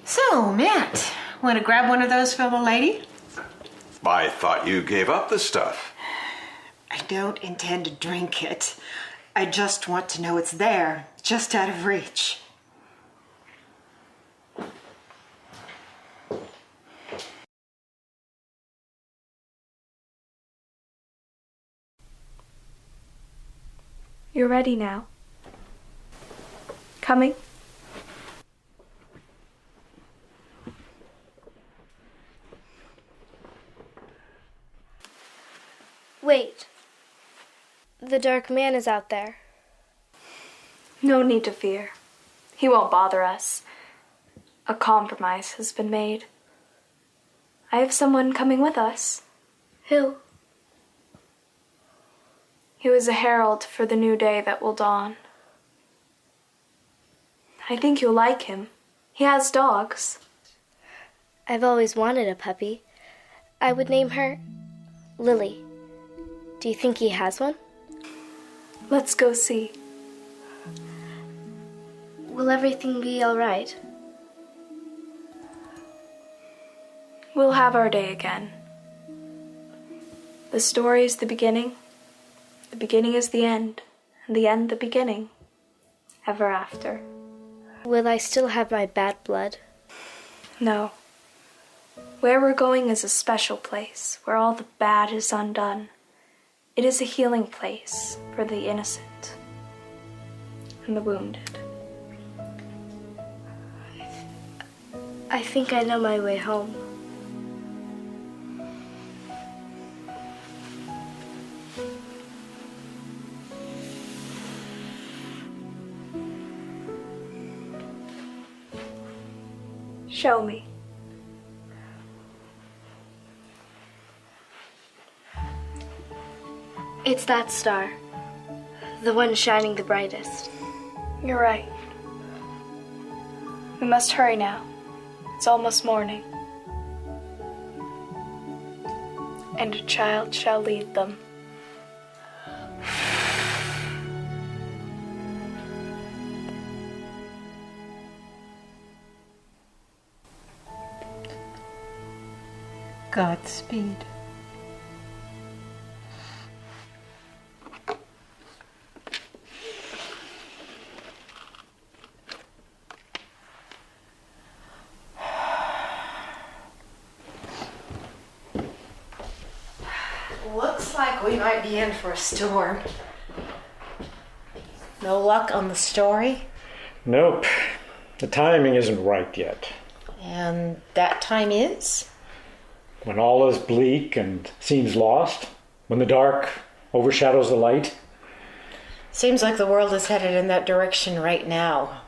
So, Matt, want to grab one of those for the lady? I thought you gave up the stuff. I don't intend to drink it. I just want to know it's there, just out of reach. You're ready now. Coming? Wait. The dark man is out there. No need to fear. He won't bother us. A compromise has been made. I have someone coming with us. Who? He was a herald for the new day that will dawn. I think you'll like him. He has dogs. I've always wanted a puppy. I would name her Lily. Do you think he has one? Let's go see. Will everything be all right? We'll have our day again. The story is the beginning is the end, and the end the beginning. Ever after. Will I still have my bad blood? No. Where we're going is a special place, where all the bad is undone. It is a healing place for the innocent and the wounded. I think I know my way home. Show me. It's that star. The one shining the brightest. You're right. We must hurry now. It's almost morning. And a child shall lead them. Godspeed. Looks like we might be in for a storm. No luck on the story? Nope. The timing isn't right yet. And that time is? When all is bleak and seems lost, when the dark overshadows the light. Seems like the world is headed in that direction right now.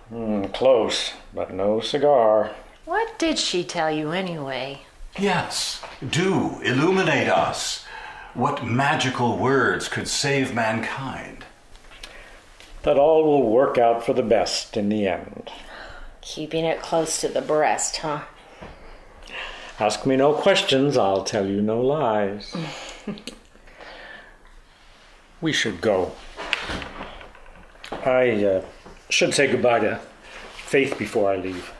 Close, but no cigar. What did she tell you anyway? Yes, do illuminate us. What magical words could save mankind? That all will work out for the best in the end. Keeping it close to the breast, huh? Ask me no questions, I'll tell you no lies. We should go. I should say goodbye to Faith before I leave.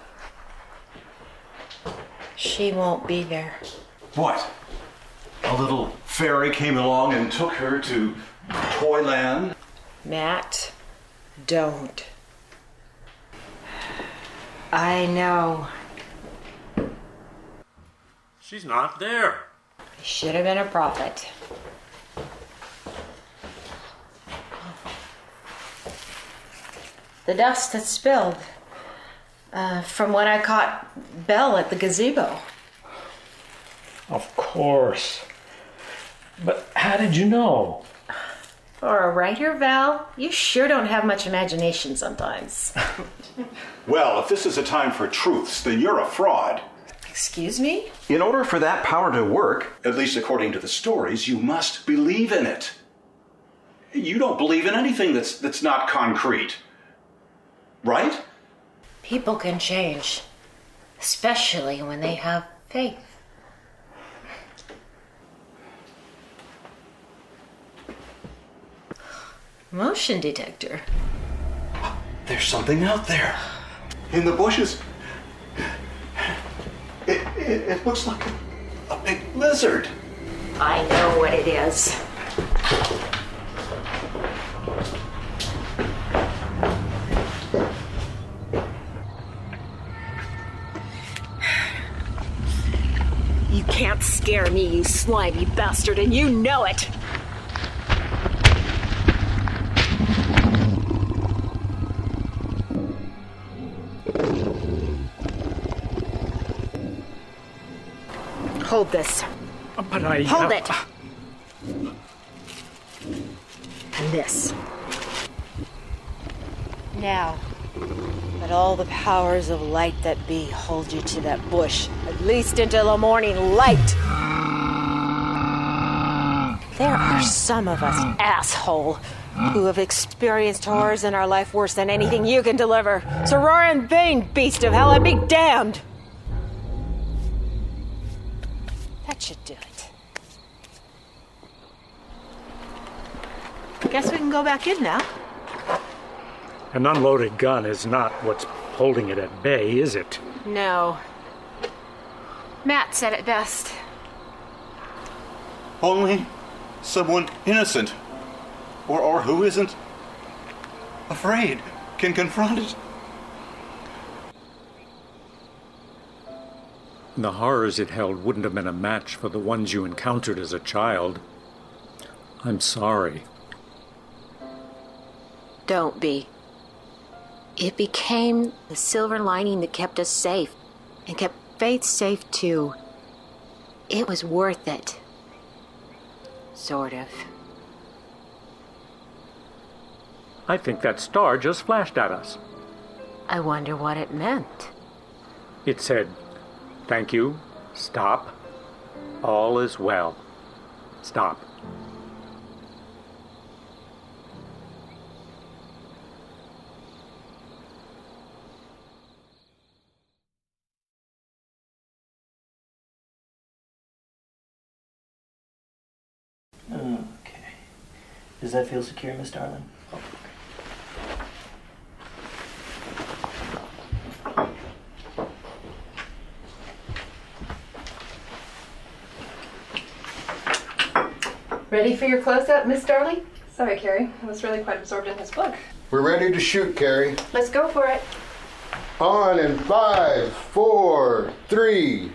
She won't be there. What? A little fairy came along and took her to Toyland? Matt, don't. I know. She's not there. Should have been a prophet. The dust that's spilled from when I caught Belle at the gazebo. Of course. But how did you know? For a writer, Val, you sure don't have much imagination sometimes. Well, if this is a time for truths, then you're a fraud. Excuse me? In order for that power to work, at least according to the stories, you must believe in it. You don't believe in anything that's not concrete. Right? People can change, especially when they have faith. Motion detector. There's something out there. In the bushes. It looks like a big lizard. I know what it is. You can't scare me, you slimy bastard, and you know it! Hold this. But I... Hold it! And this. Now, let all the powers of light that be hold you to that bush, at least until the morning light. There are some of us, asshole, who have experienced horrors in our life worse than anything you can deliver. So roar in vain, beast of hell, and be damned! That should do it. Guess we can go back in now. An unloaded gun is not what's holding it at bay, is it? No. Matt said it best. Only someone innocent, or who isn't afraid, can confront it. The horrors it held wouldn't have been a match for the ones you encountered as a child. I'm sorry. Don't be. It became the silver lining that kept us safe, and kept Faith safe too. It was worth it. Sort of. I think that star just flashed at us. I wonder what it meant. It said, "Thank you. Stop. All is well. Stop." Okay. Does that feel secure, Miss Darling? Oh. Ready for your close-up, Miss Darling? Sorry, Carrie. I was really quite absorbed in his book. We're ready to shoot, Carrie. Let's go for it. On in 5, 4, 3.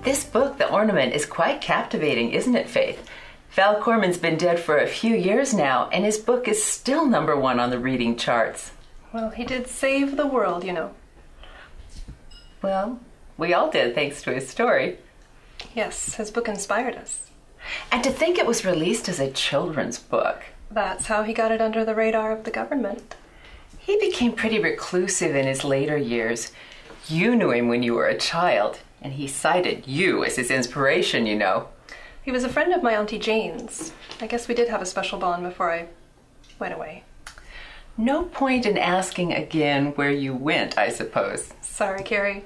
This book, The Ornament, is quite captivating, isn't it, Faith? Val Corman's been dead for a few years now, and his book is still #1 on the reading charts. Well, he did save the world, you know. Well, we all did, thanks to his story. Yes, his book inspired us. And to think it was released as a children's book. That's how he got it under the radar of the government. He became pretty reclusive in his later years. You knew him when you were a child, and he cited you as his inspiration, you know. He was a friend of my Auntie Jane's. I guess we did have a special bond before I went away. No point in asking again where you went, I suppose. Sorry, Carrie.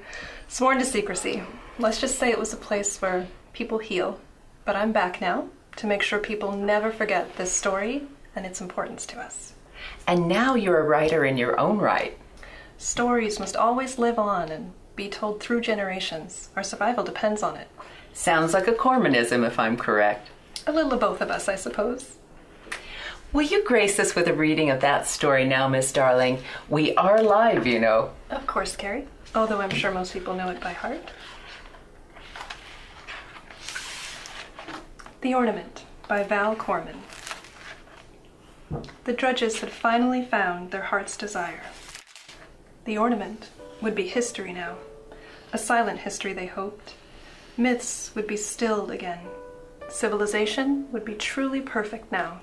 Sworn to secrecy. Let's just say it was a place where people heal. But I'm back now to make sure people never forget this story and its importance to us. And now you're a writer in your own right. Stories must always live on and be told through generations. Our survival depends on it. Sounds like a Cormanism, if I'm correct. A little of both of us, I suppose. Will you grace us with a reading of that story now, Miss Darling? We are live, you know. Of course, Carrie. Although I'm sure most people know it by heart. The Ornament by Val Corman. The Drudges had finally found their heart's desire. The ornament would be history now. A silent history, they hoped. Myths would be stilled again. Civilization would be truly perfect now.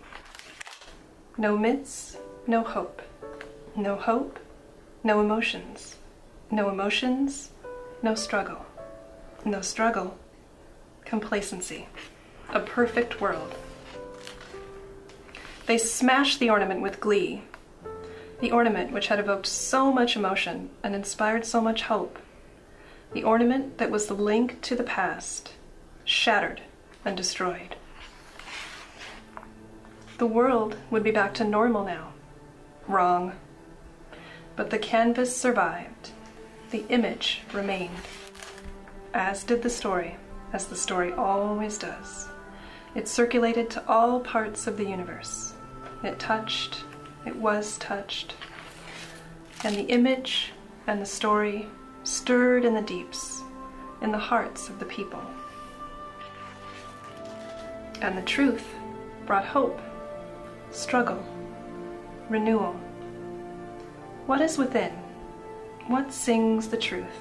No myths, no hope. No hope, no emotions. No emotions, no struggle. No struggle, complacency. A perfect world. They smashed the ornament with glee. The ornament which had evoked so much emotion and inspired so much hope. The ornament that was the link to the past, shattered and destroyed. The world would be back to normal now. Wrong. But the canvas survived. The image remained. As did the story, as the story always does. It circulated to all parts of the universe. It touched, it was touched. And the image and the story stirred in the deeps, in the hearts of the people. And the truth brought hope, struggle, renewal. What is within? What sings the truth?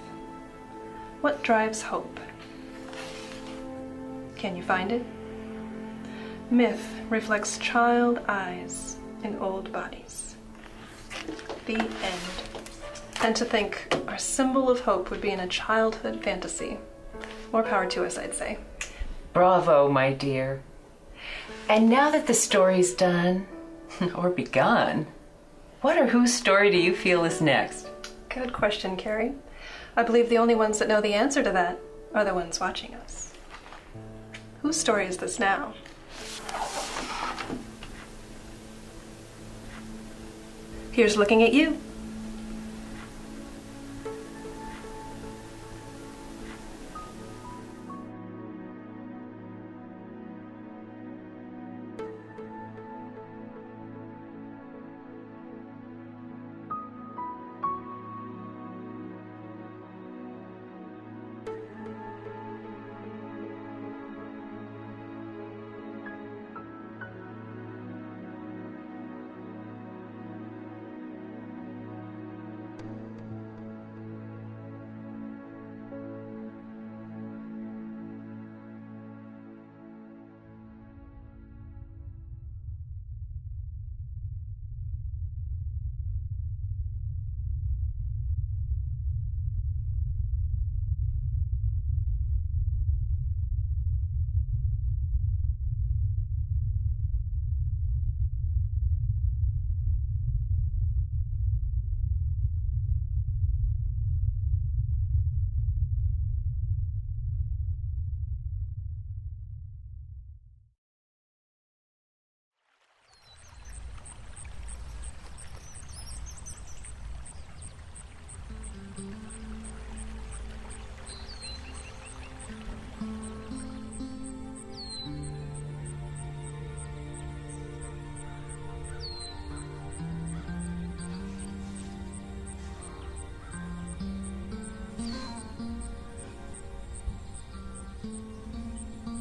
What drives hope? Can you find it? Myth reflects child eyes in old bodies. The end. And to think our symbol of hope would be in a childhood fantasy. More power to us, I'd say. Bravo, my dear. And now that the story's done, or begun, what or whose story do you feel is next? Good question, Carrie. I believe the only ones that know the answer to that are the ones watching us. Whose story is this now? Here's looking at you.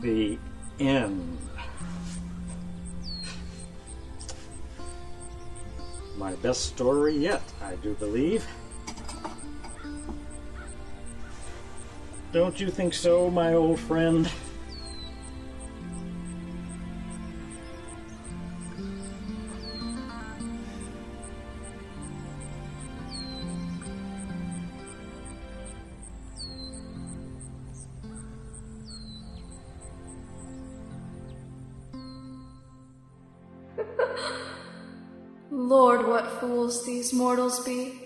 The end. My best story yet, I do believe. Don't you think so, my old friend? Lord, what fools these mortals be.